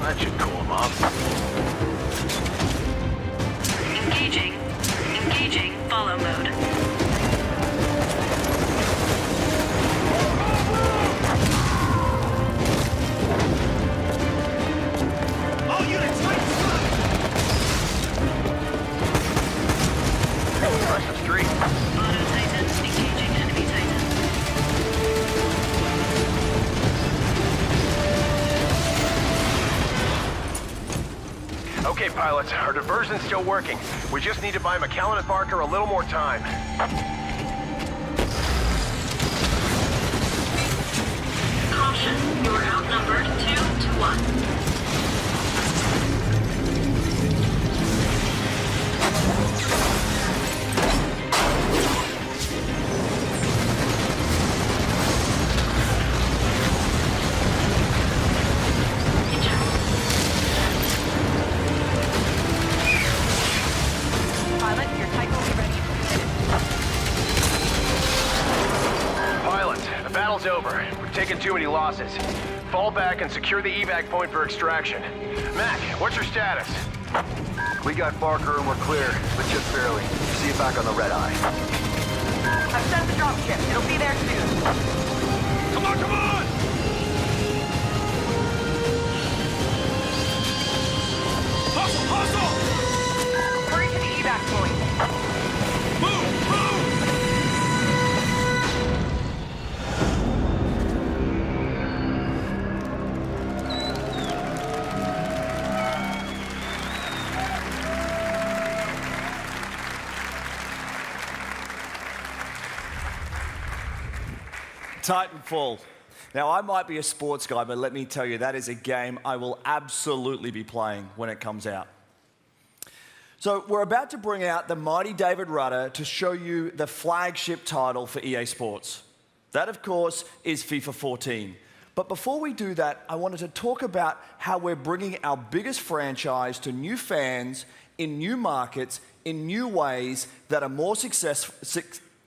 That should cool him off. Engaging follow mode. All units, right side! Press the street. Auto Titans engaging enemy Titan. Okay, pilots, our diversion's still working. We just need to buy McAllen and Barker a little more time. battle's over. We've taken too many losses. Fall back and secure the evac point for extraction. Mac, what's your status? We got Barker and we're clear, but just barely. See you back on the red eye. I've sent the dropship. It'll be there soon. Come on, come on! Hustle, hustle! Hurry to the evac point. Move, move! Titanfall. Now, I might be a sports guy, but let me tell you, that is a game I will absolutely be playing when it comes out. So we're about to bring out the mighty David Rudder to show you the flagship title for EA Sports. That, of course, is FIFA 14. But before we do that, I wanted to talk about how we're bringing our biggest franchise to new fans in new markets, in new ways that are more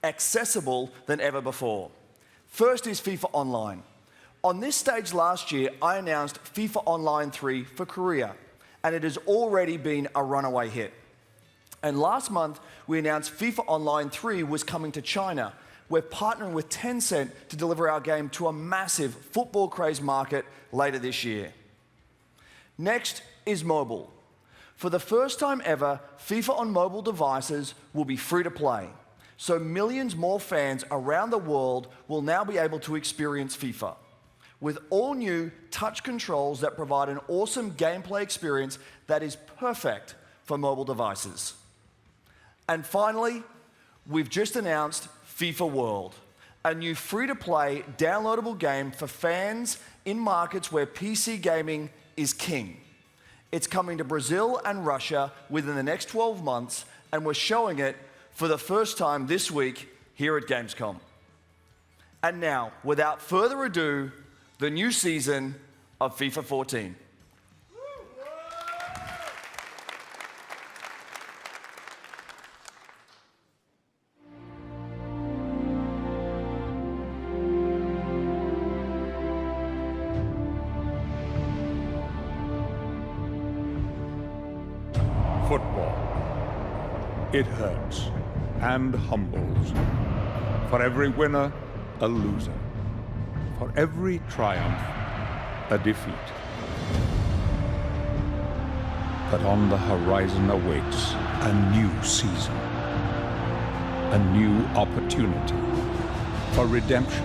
accessible than ever before. First is FIFA Online. On this stage last year, I announced FIFA Online 3 for Korea, and it has already been a runaway hit. And last month, we announced FIFA Online 3 was coming to China. We're partnering with Tencent to deliver our game to a massive football-crazed market later this year. Next is mobile. For the first time ever, FIFA on mobile devices will be free to play. So millions more fans around the world will now be able to experience FIFA with all new touch controls that provide an awesome gameplay experience that is perfect for mobile devices. And finally, we've just announced FIFA World, a new free-to-play downloadable game for fans in markets where PC gaming is king. It's coming to Brazil and Russia within the next 12 months, and we're showing it for the first time this week here at Gamescom. And now, without further ado, the new season of FIFA 14. Football. It hurts and humbles. For every winner, a loser. For every triumph, a defeat. But on the horizon awaits a new season. A new opportunity. For redemption.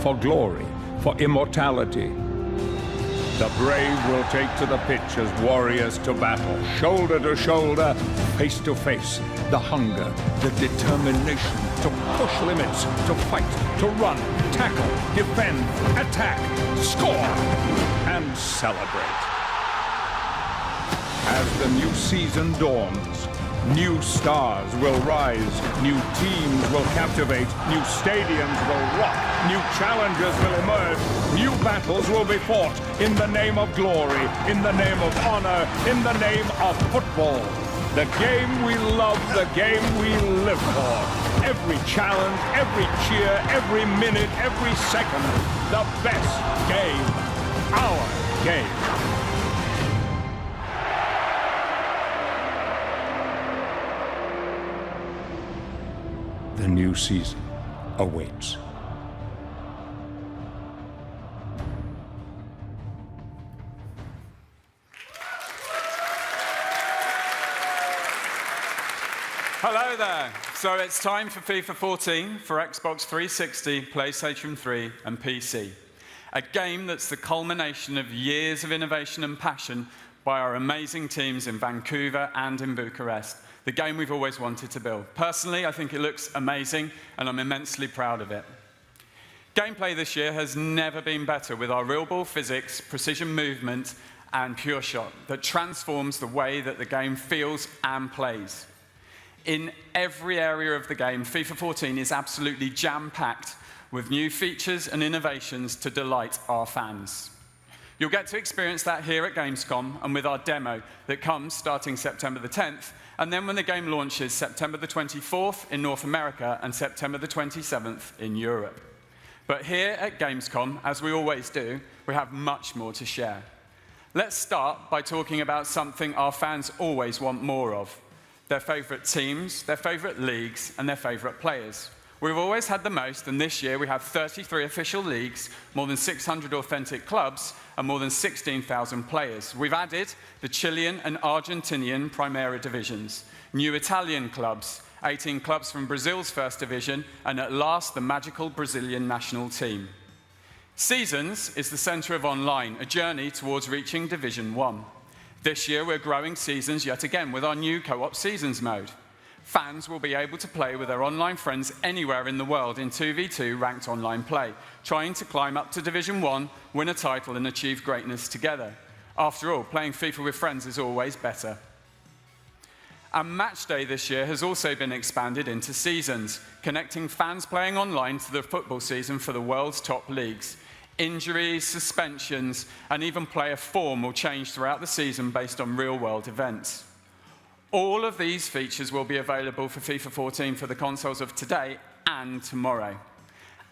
For glory. For immortality. The brave will take to the pitch as warriors to battle, shoulder to shoulder, face to face. The hunger, the determination to push limits, to fight, to run, tackle, defend, attack, score, and celebrate. As the new season dawns, new stars will rise, new teams will captivate, new stadiums will rock, new challenges will emerge, new battles will be fought in the name of glory, in the name of honor, in the name of football. The game we love, the game we live for. Every challenge, every cheer, every minute, every second. The best game. Our game. The new season awaits. Hello there. So it's time for FIFA 14 for Xbox 360, PlayStation 3 and PC. A game that's the culmination of years of innovation and passion by our amazing teams in Vancouver and in Bucharest. The game we've always wanted to build. Personally, I think it looks amazing, and I'm immensely proud of it. Gameplay this year has never been better with our real ball physics, precision movement, and pure shot that transforms the way that the game feels and plays. In every area of the game, FIFA 14 is absolutely jam-packed with new features and innovations to delight our fans. You'll get to experience that here at Gamescom and with our demo that comes starting September the 10th, and then when the game launches September the 24th in North America and September the 27th in Europe. But here at Gamescom, as we always do, we have much more to share. Let's start by talking about something our fans always want more of: their favorite teams, their favorite leagues, and their favorite players. We've always had the most, and this year we have 33 official leagues, more than 600 authentic clubs, and more than 16,000 players. We've added the Chilean and Argentinian Primera divisions, new Italian clubs, 18 clubs from Brazil's first division, and at last the magical Brazilian national team. Seasons is the center of online, a journey towards reaching Division 1. This year we're growing Seasons yet again with our new co-op Seasons mode. Fans will be able to play with their online friends anywhere in the world in 2v2 ranked online play, trying to climb up to Division 1, win a title and achieve greatness together. After all, playing FIFA with friends is always better. And Match Day this year has also been expanded into Seasons, connecting fans playing online to the football season for the world's top leagues. Injuries, suspensions, and even player form will change throughout the season based on real-world events. All of these features will be available for FIFA 14 for the consoles of today and tomorrow.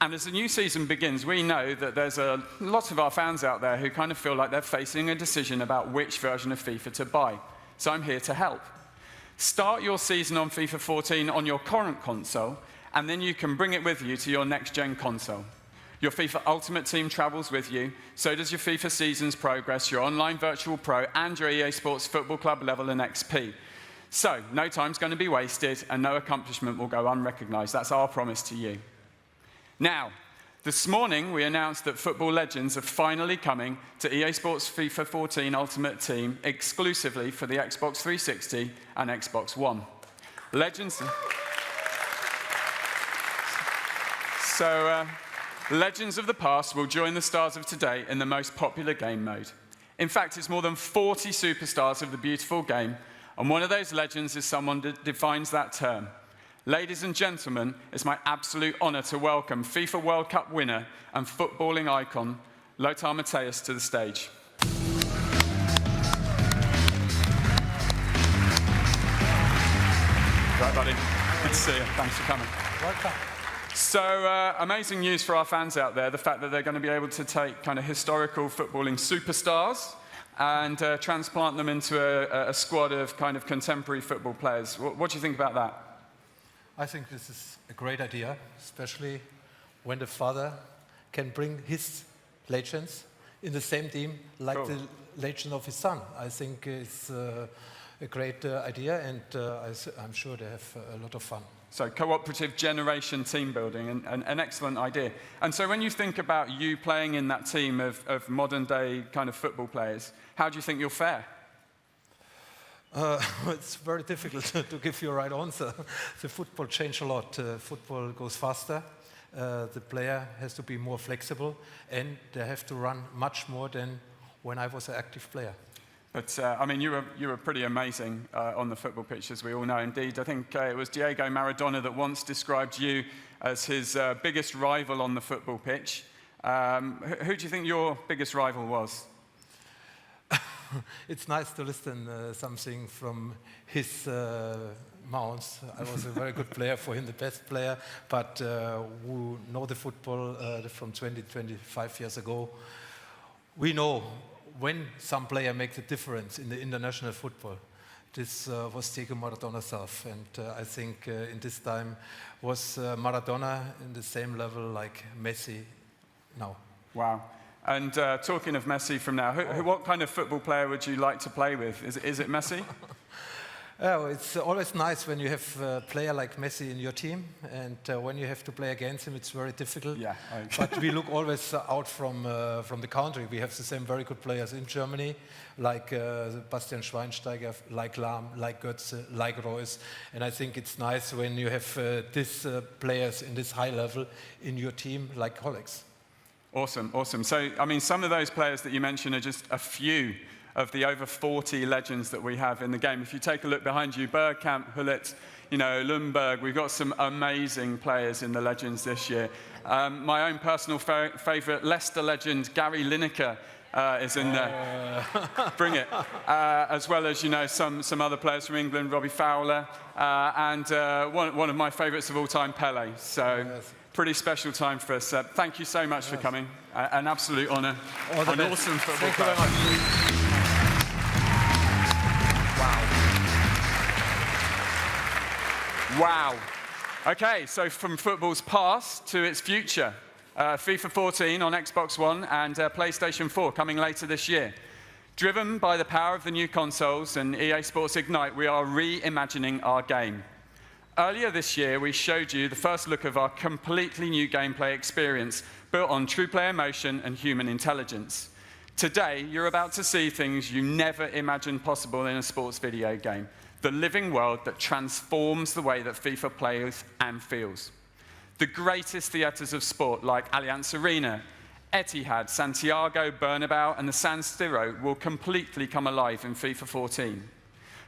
And as the new season begins, we know that there's a lot of our fans out there who kind of feel like they're facing a decision about which version of FIFA to buy. So I'm here to help. Start your season on FIFA 14 on your current console, and then you can bring it with you to your next-gen console. Your FIFA Ultimate Team travels with you, so does your FIFA Seasons Progress, your Online Virtual Pro, and your EA Sports Football Club level and XP. So, no time's going to be wasted, and no accomplishment will go unrecognized. That's our promise to you. Now, this morning we announced that Football Legends are finally coming to EA Sports FIFA 14 Ultimate Team exclusively for the Xbox 360 and Xbox One. Legends of the past will join the stars of today in the most popular game mode. In fact, it's more than 40 superstars of the beautiful game, and one of those legends is someone that defines that term. Ladies and gentlemen, it's my absolute honor to welcome FIFA World Cup winner and footballing icon, Lothar Matthäus, to the stage. Right, buddy. Good to see you. Thanks for coming. Welcome. So, amazing news for our fans out there, the fact that they're going to be able to take kind of historical footballing superstars and transplant them into a squad of kind of contemporary football players. What do you think about that? I think this is a great idea, especially when the father can bring his legends in the same team like the legend of his son. I think it's a great idea, and I'm sure they have a lot of fun. So cooperative generation team building, an excellent idea. And so when you think about you playing in that team of modern day kind of football players, how do you think you'll fare? It's very difficult to give you a right answer. The football changed a lot. Football goes faster. The player has to be more flexible, and they have to run much more than when I was an active player. But, I mean, you were pretty amazing on the football pitch, as we all know. Indeed, I think it was Diego Maradona that once described you as his biggest rival on the football pitch. Who do you think your biggest rival was? It's nice to listen something from his mouth. I was a very good player for him, the best player. But who know the football from 20, 25 years ago, we know when some player makes a difference in the international football. This was Diego Maradona himself, and I think in this time was Maradona in the same level like Messi now. Wow. And talking of Messi from now, what kind of football player would you like to play with? Is it Messi? Oh, it's always nice when you have a player like Messi in your team, and when you have to play against him, it's very difficult. Yeah, but we look always out from the country. We have the same very good players in Germany, like Bastian Schweinsteiger, like Lahm, like Götze, like Reus. And I think it's nice when you have these players in this high level in your team, like colleagues. Awesome, awesome. So, I mean, some of those players that you mentioned are just a few of the over 40 legends that we have in the game. If you take a look behind you, Bergkamp, Hullet, Lundberg, we've got some amazing players in the legends this year. My own personal favourite, Leicester legend, Gary Lineker, is in there. Bring it. As well as, some other players from England, Robbie Fowler, and one of my favourites of all time, Pele. So Pretty special time for us. Thank you so much for coming. An absolute honor. An awesome football Thank you very much. Wow. Okay, so from football's past to its future. FIFA 14 on Xbox One and PlayStation 4 coming later this year. Driven by the power of the new consoles and EA Sports Ignite, we are reimagining our game. Earlier this year, we showed you the first look of our completely new gameplay experience, built on true player emotion and human intelligence. Today, you're about to see things you never imagined possible in a sports video game. The living world that transforms the way that FIFA plays and feels. The greatest theatres of sport, like Allianz Arena, Etihad, Santiago, Bernabeu, and the San Siro will completely come alive in FIFA 14.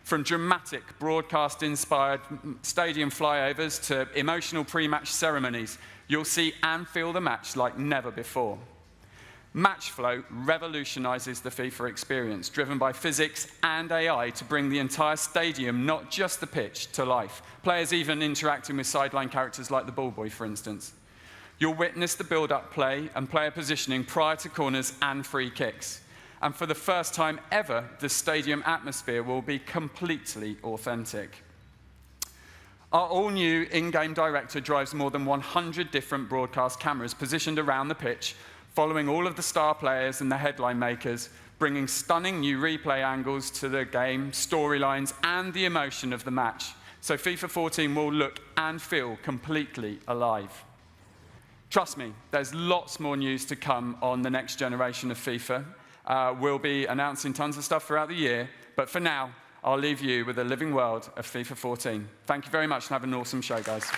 From dramatic, broadcast-inspired stadium flyovers to emotional pre-match ceremonies, you'll see and feel the match like never before. Matchflow revolutionizes the FIFA experience, driven by physics and AI to bring the entire stadium, not just the pitch, to life. Players even interacting with sideline characters like the ball boy, for instance. You'll witness the build-up play and player positioning prior to corners and free kicks. And for the first time ever, the stadium atmosphere will be completely authentic. Our all-new in-game director drives more than 100 different broadcast cameras positioned around the pitch, following all of the star players and the headline makers, bringing stunning new replay angles to the game, storylines, and the emotion of the match. So FIFA 14 will look and feel completely alive. Trust me, there's lots more news to come on the next generation of FIFA. We'll be announcing tons of stuff throughout the year, but for now, I'll leave you with a living world of FIFA 14. Thank you very much and have an awesome show, guys.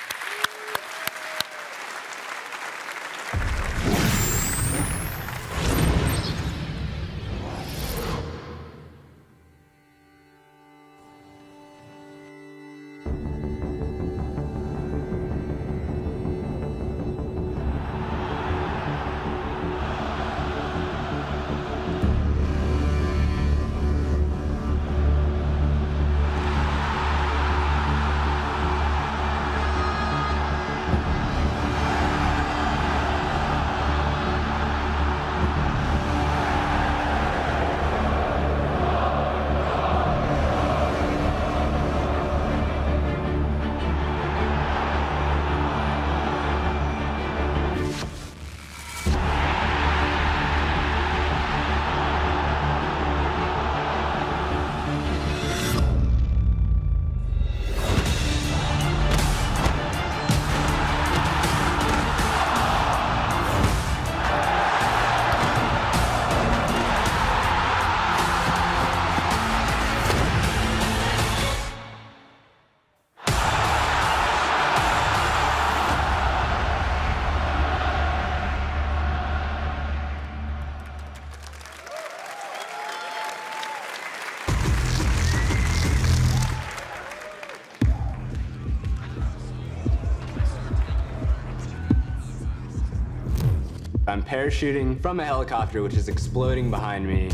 I'm parachuting from a helicopter which is exploding behind me.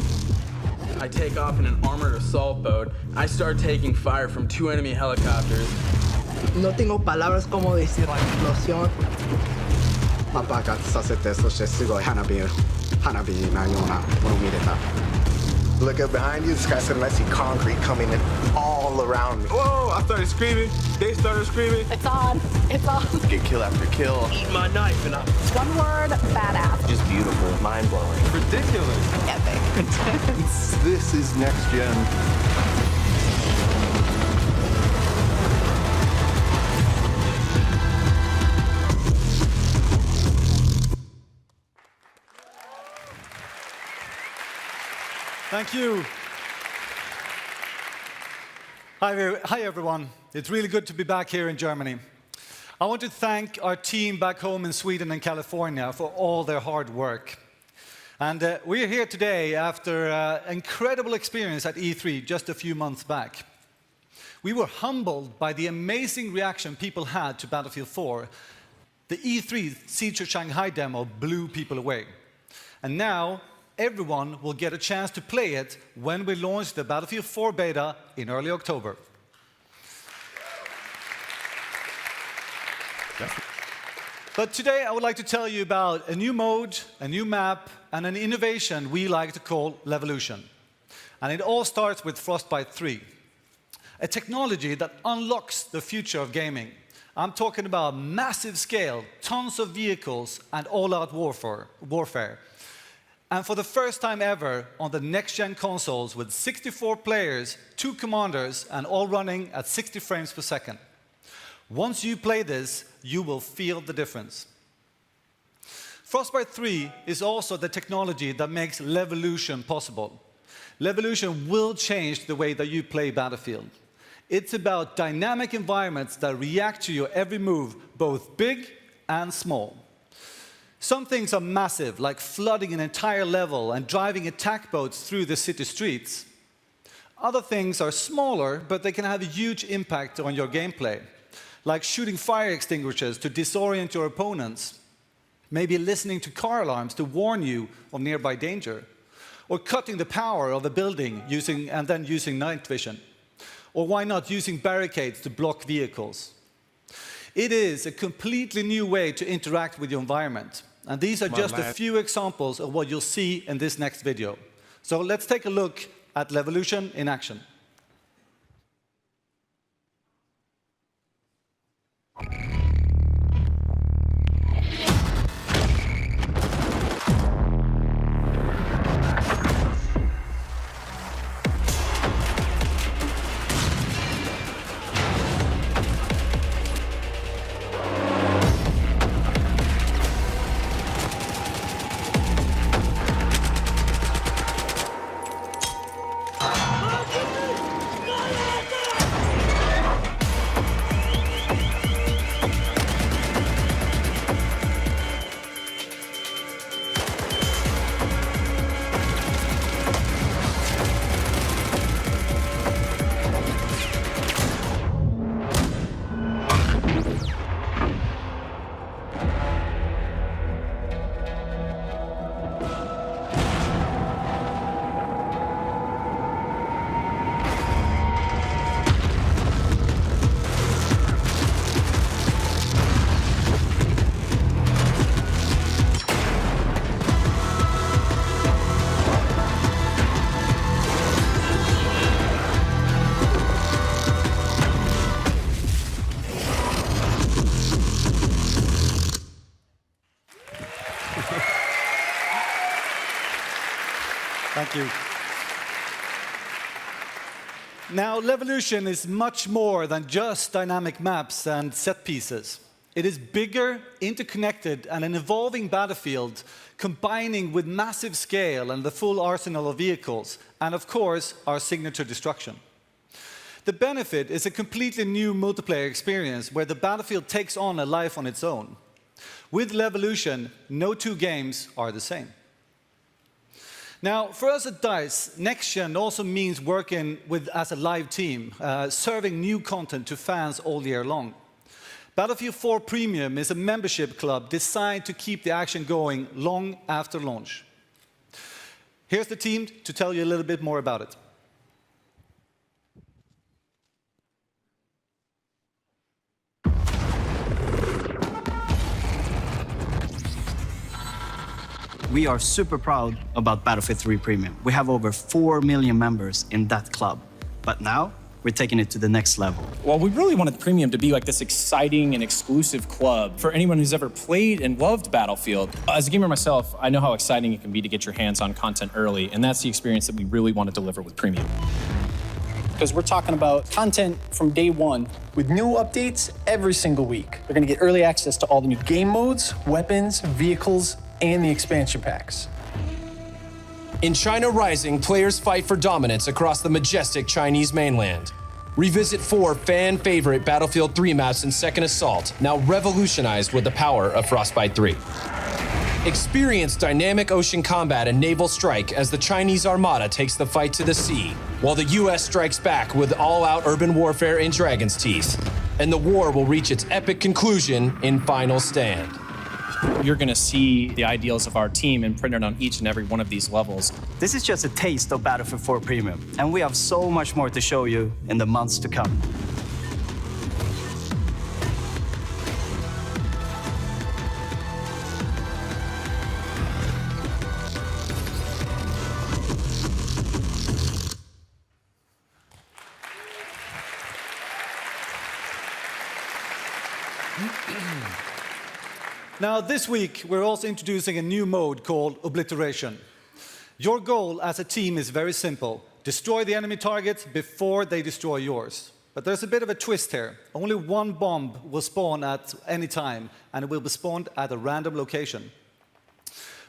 I take off in an armored assault boat. I start taking fire from 2 enemy helicopters. No tengo palabras como decir la explosión. まあ爆発させて、そしてすごい花火なようなものを見れた。Look up behind you, this guy said, I see concrete coming in all around me. Whoa, I started screaming. They started screaming. It's on. It's on. Get kill after kill. Eat my knife and one word, badass. Just beautiful, mind-blowing. Ridiculous. Epic. Intense. This is next gen. Thank you. Hi, everyone. It's really good to be back here in Germany. I want to thank our team back home in Sweden and California for all their hard work. And we're here today after an incredible experience at E3 just a few months back. We were humbled by the amazing reaction people had to Battlefield 4. The E3 Siege of Shanghai demo blew people away. And now, everyone will get a chance to play it when we launch the Battlefield 4 beta in early October. But today I would like to tell you about a new mode, a new map, and an innovation we like to call Levolution. And it all starts with Frostbite 3, a technology that unlocks the future of gaming. I'm talking about massive scale, tons of vehicles, and all-out warfare. And for the first time ever on the next-gen consoles with 64 players, 2 commanders, and all running at 60 frames per second. Once you play this, you will feel the difference. Frostbite 3 is also the technology that makes Levolution possible. Levolution will change the way that you play Battlefield. It's about dynamic environments that react to your every move, both big and small. Some things are massive, like flooding an entire level and driving attack boats through the city streets. Other things are smaller, but they can have a huge impact on your gameplay, like shooting fire extinguishers to disorient your opponents, maybe listening to car alarms to warn you of nearby danger, or cutting the power of a building and then using night vision. Or why not using barricades to block vehicles? It is a completely new way to interact with your environment. And these are just a few examples of what you'll see in this next video. So let's take a look at Levolution in action. Thank you. Now, Levolution is much more than just dynamic maps and set pieces. It is bigger, interconnected, and an evolving battlefield, combining with massive scale and the full arsenal of vehicles, and of course, our signature destruction. The benefit is a completely new multiplayer experience where the battlefield takes on a life on its own. With Levolution, no 2 games are the same. Now, for us at DICE, Next Gen also means working as a live team, serving new content to fans all year long. Battlefield 4 Premium is a membership club designed to keep the action going long after launch. Here's the team to tell you a little bit more about it. We are super proud about Battlefield 3 Premium. We have over 4 million members in that club. But now, we're taking it to the next level. Well, we really wanted Premium to be like this exciting and exclusive club for anyone who's ever played and loved Battlefield. As a gamer myself, I know how exciting it can be to get your hands on content early, and that's the experience that we really want to deliver with Premium. Because we're talking about content from day one. With new updates every single week. They're going to get early access to all the new game modes, weapons, vehicles, and the expansion packs. In China Rising, players fight for dominance across the majestic Chinese mainland. Revisit 4 fan-favorite Battlefield 3 maps in Second Assault, now revolutionized with the power of Frostbite 3. Experience dynamic ocean combat and naval strike as the Chinese Armada takes the fight to the sea, while the US strikes back with all-out urban warfare in Dragon's Teeth. And the war will reach its epic conclusion in Final Stand. You're going to see the ideals of our team imprinted on each and every one of these levels. This is just a taste of Battlefield 4 Premium, and we have so much more to show you in the months to come. Now, this week, we're also introducing a new mode called Obliteration. Your goal as a team is very simple. Destroy the enemy targets before they destroy yours. But there's a bit of a twist here. Only one bomb will spawn at any time, and it will be spawned at a random location.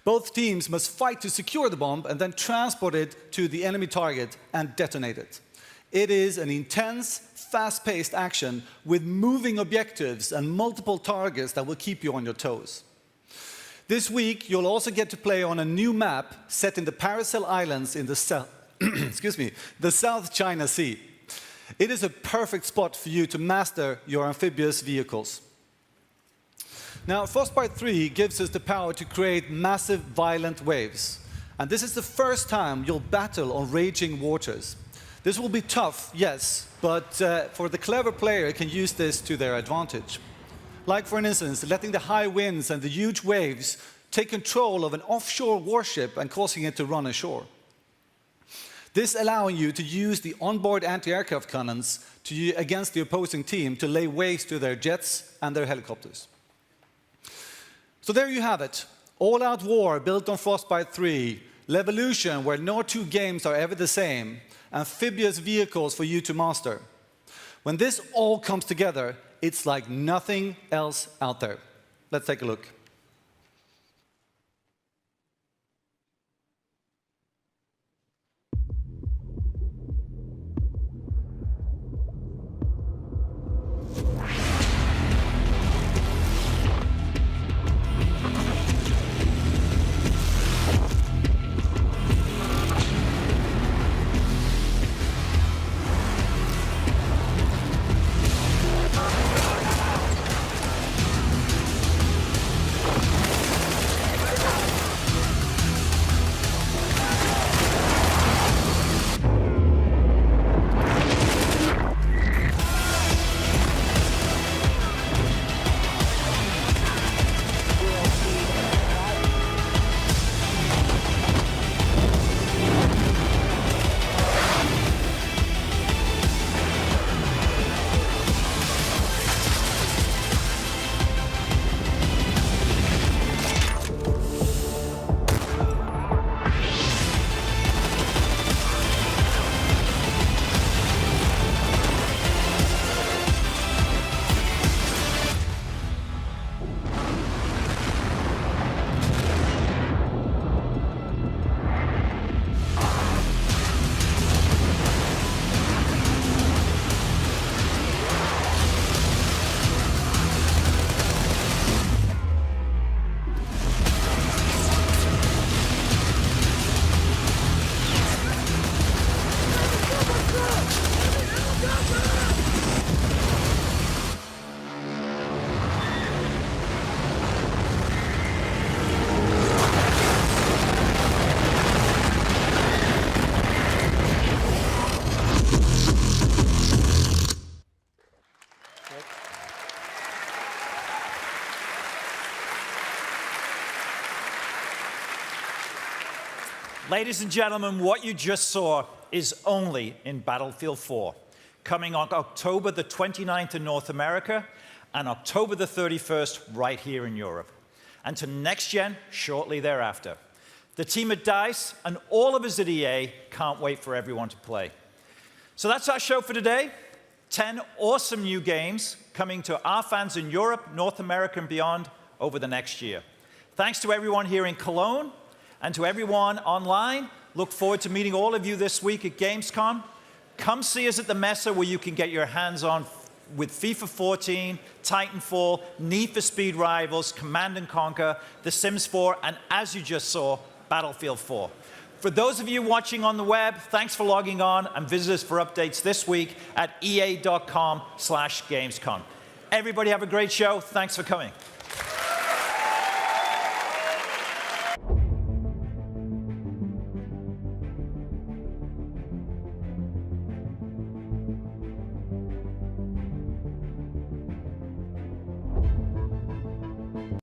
Both teams must fight to secure the bomb and then transport it to the enemy target and detonate it. It is an intense, fast-paced action with moving objectives and multiple targets that will keep you on your toes. This week, you'll also get to play on a new map set in the Paracel Islands in the the South China Sea. It is a perfect spot for you to master your amphibious vehicles. Now, Frostbite 3 gives us the power to create massive, violent waves. And this is the first time you'll battle on raging waters. This will be tough, yes, but for the clever player, can use this to their advantage. Like, for instance, letting the high winds and the huge waves take control of an offshore warship and causing it to run ashore. This allowing you to use the onboard anti-aircraft cannons against the opposing team to lay waste to their jets and their helicopters. So there you have it. All-out war built on Frostbite 3, Levolution, where no two games are ever the same, amphibious vehicles for you to master. When this all comes together, it's like nothing else out there. Let's take a look. Ladies and gentlemen, what you just saw is only in Battlefield 4, coming on October the 29th in North America and October the 31st right here in Europe, and to Next Gen shortly thereafter. The team at DICE and all of us at EA can't wait for everyone to play. So that's our show for today. 10 awesome new games coming to our fans in Europe, North America, and beyond over the next year. Thanks to everyone here in Cologne and to everyone online. Look forward to meeting all of you this week at Gamescom. Come see us at the Messe, where you can get your hands on with FIFA 14, Titanfall, Need for Speed Rivals, Command & Conquer, The Sims 4, and as you just saw, Battlefield 4. For those of you watching on the web, thanks for logging on, and visit us for updates this week at ea.com/Gamescom. Everybody have a great show. Thanks for coming.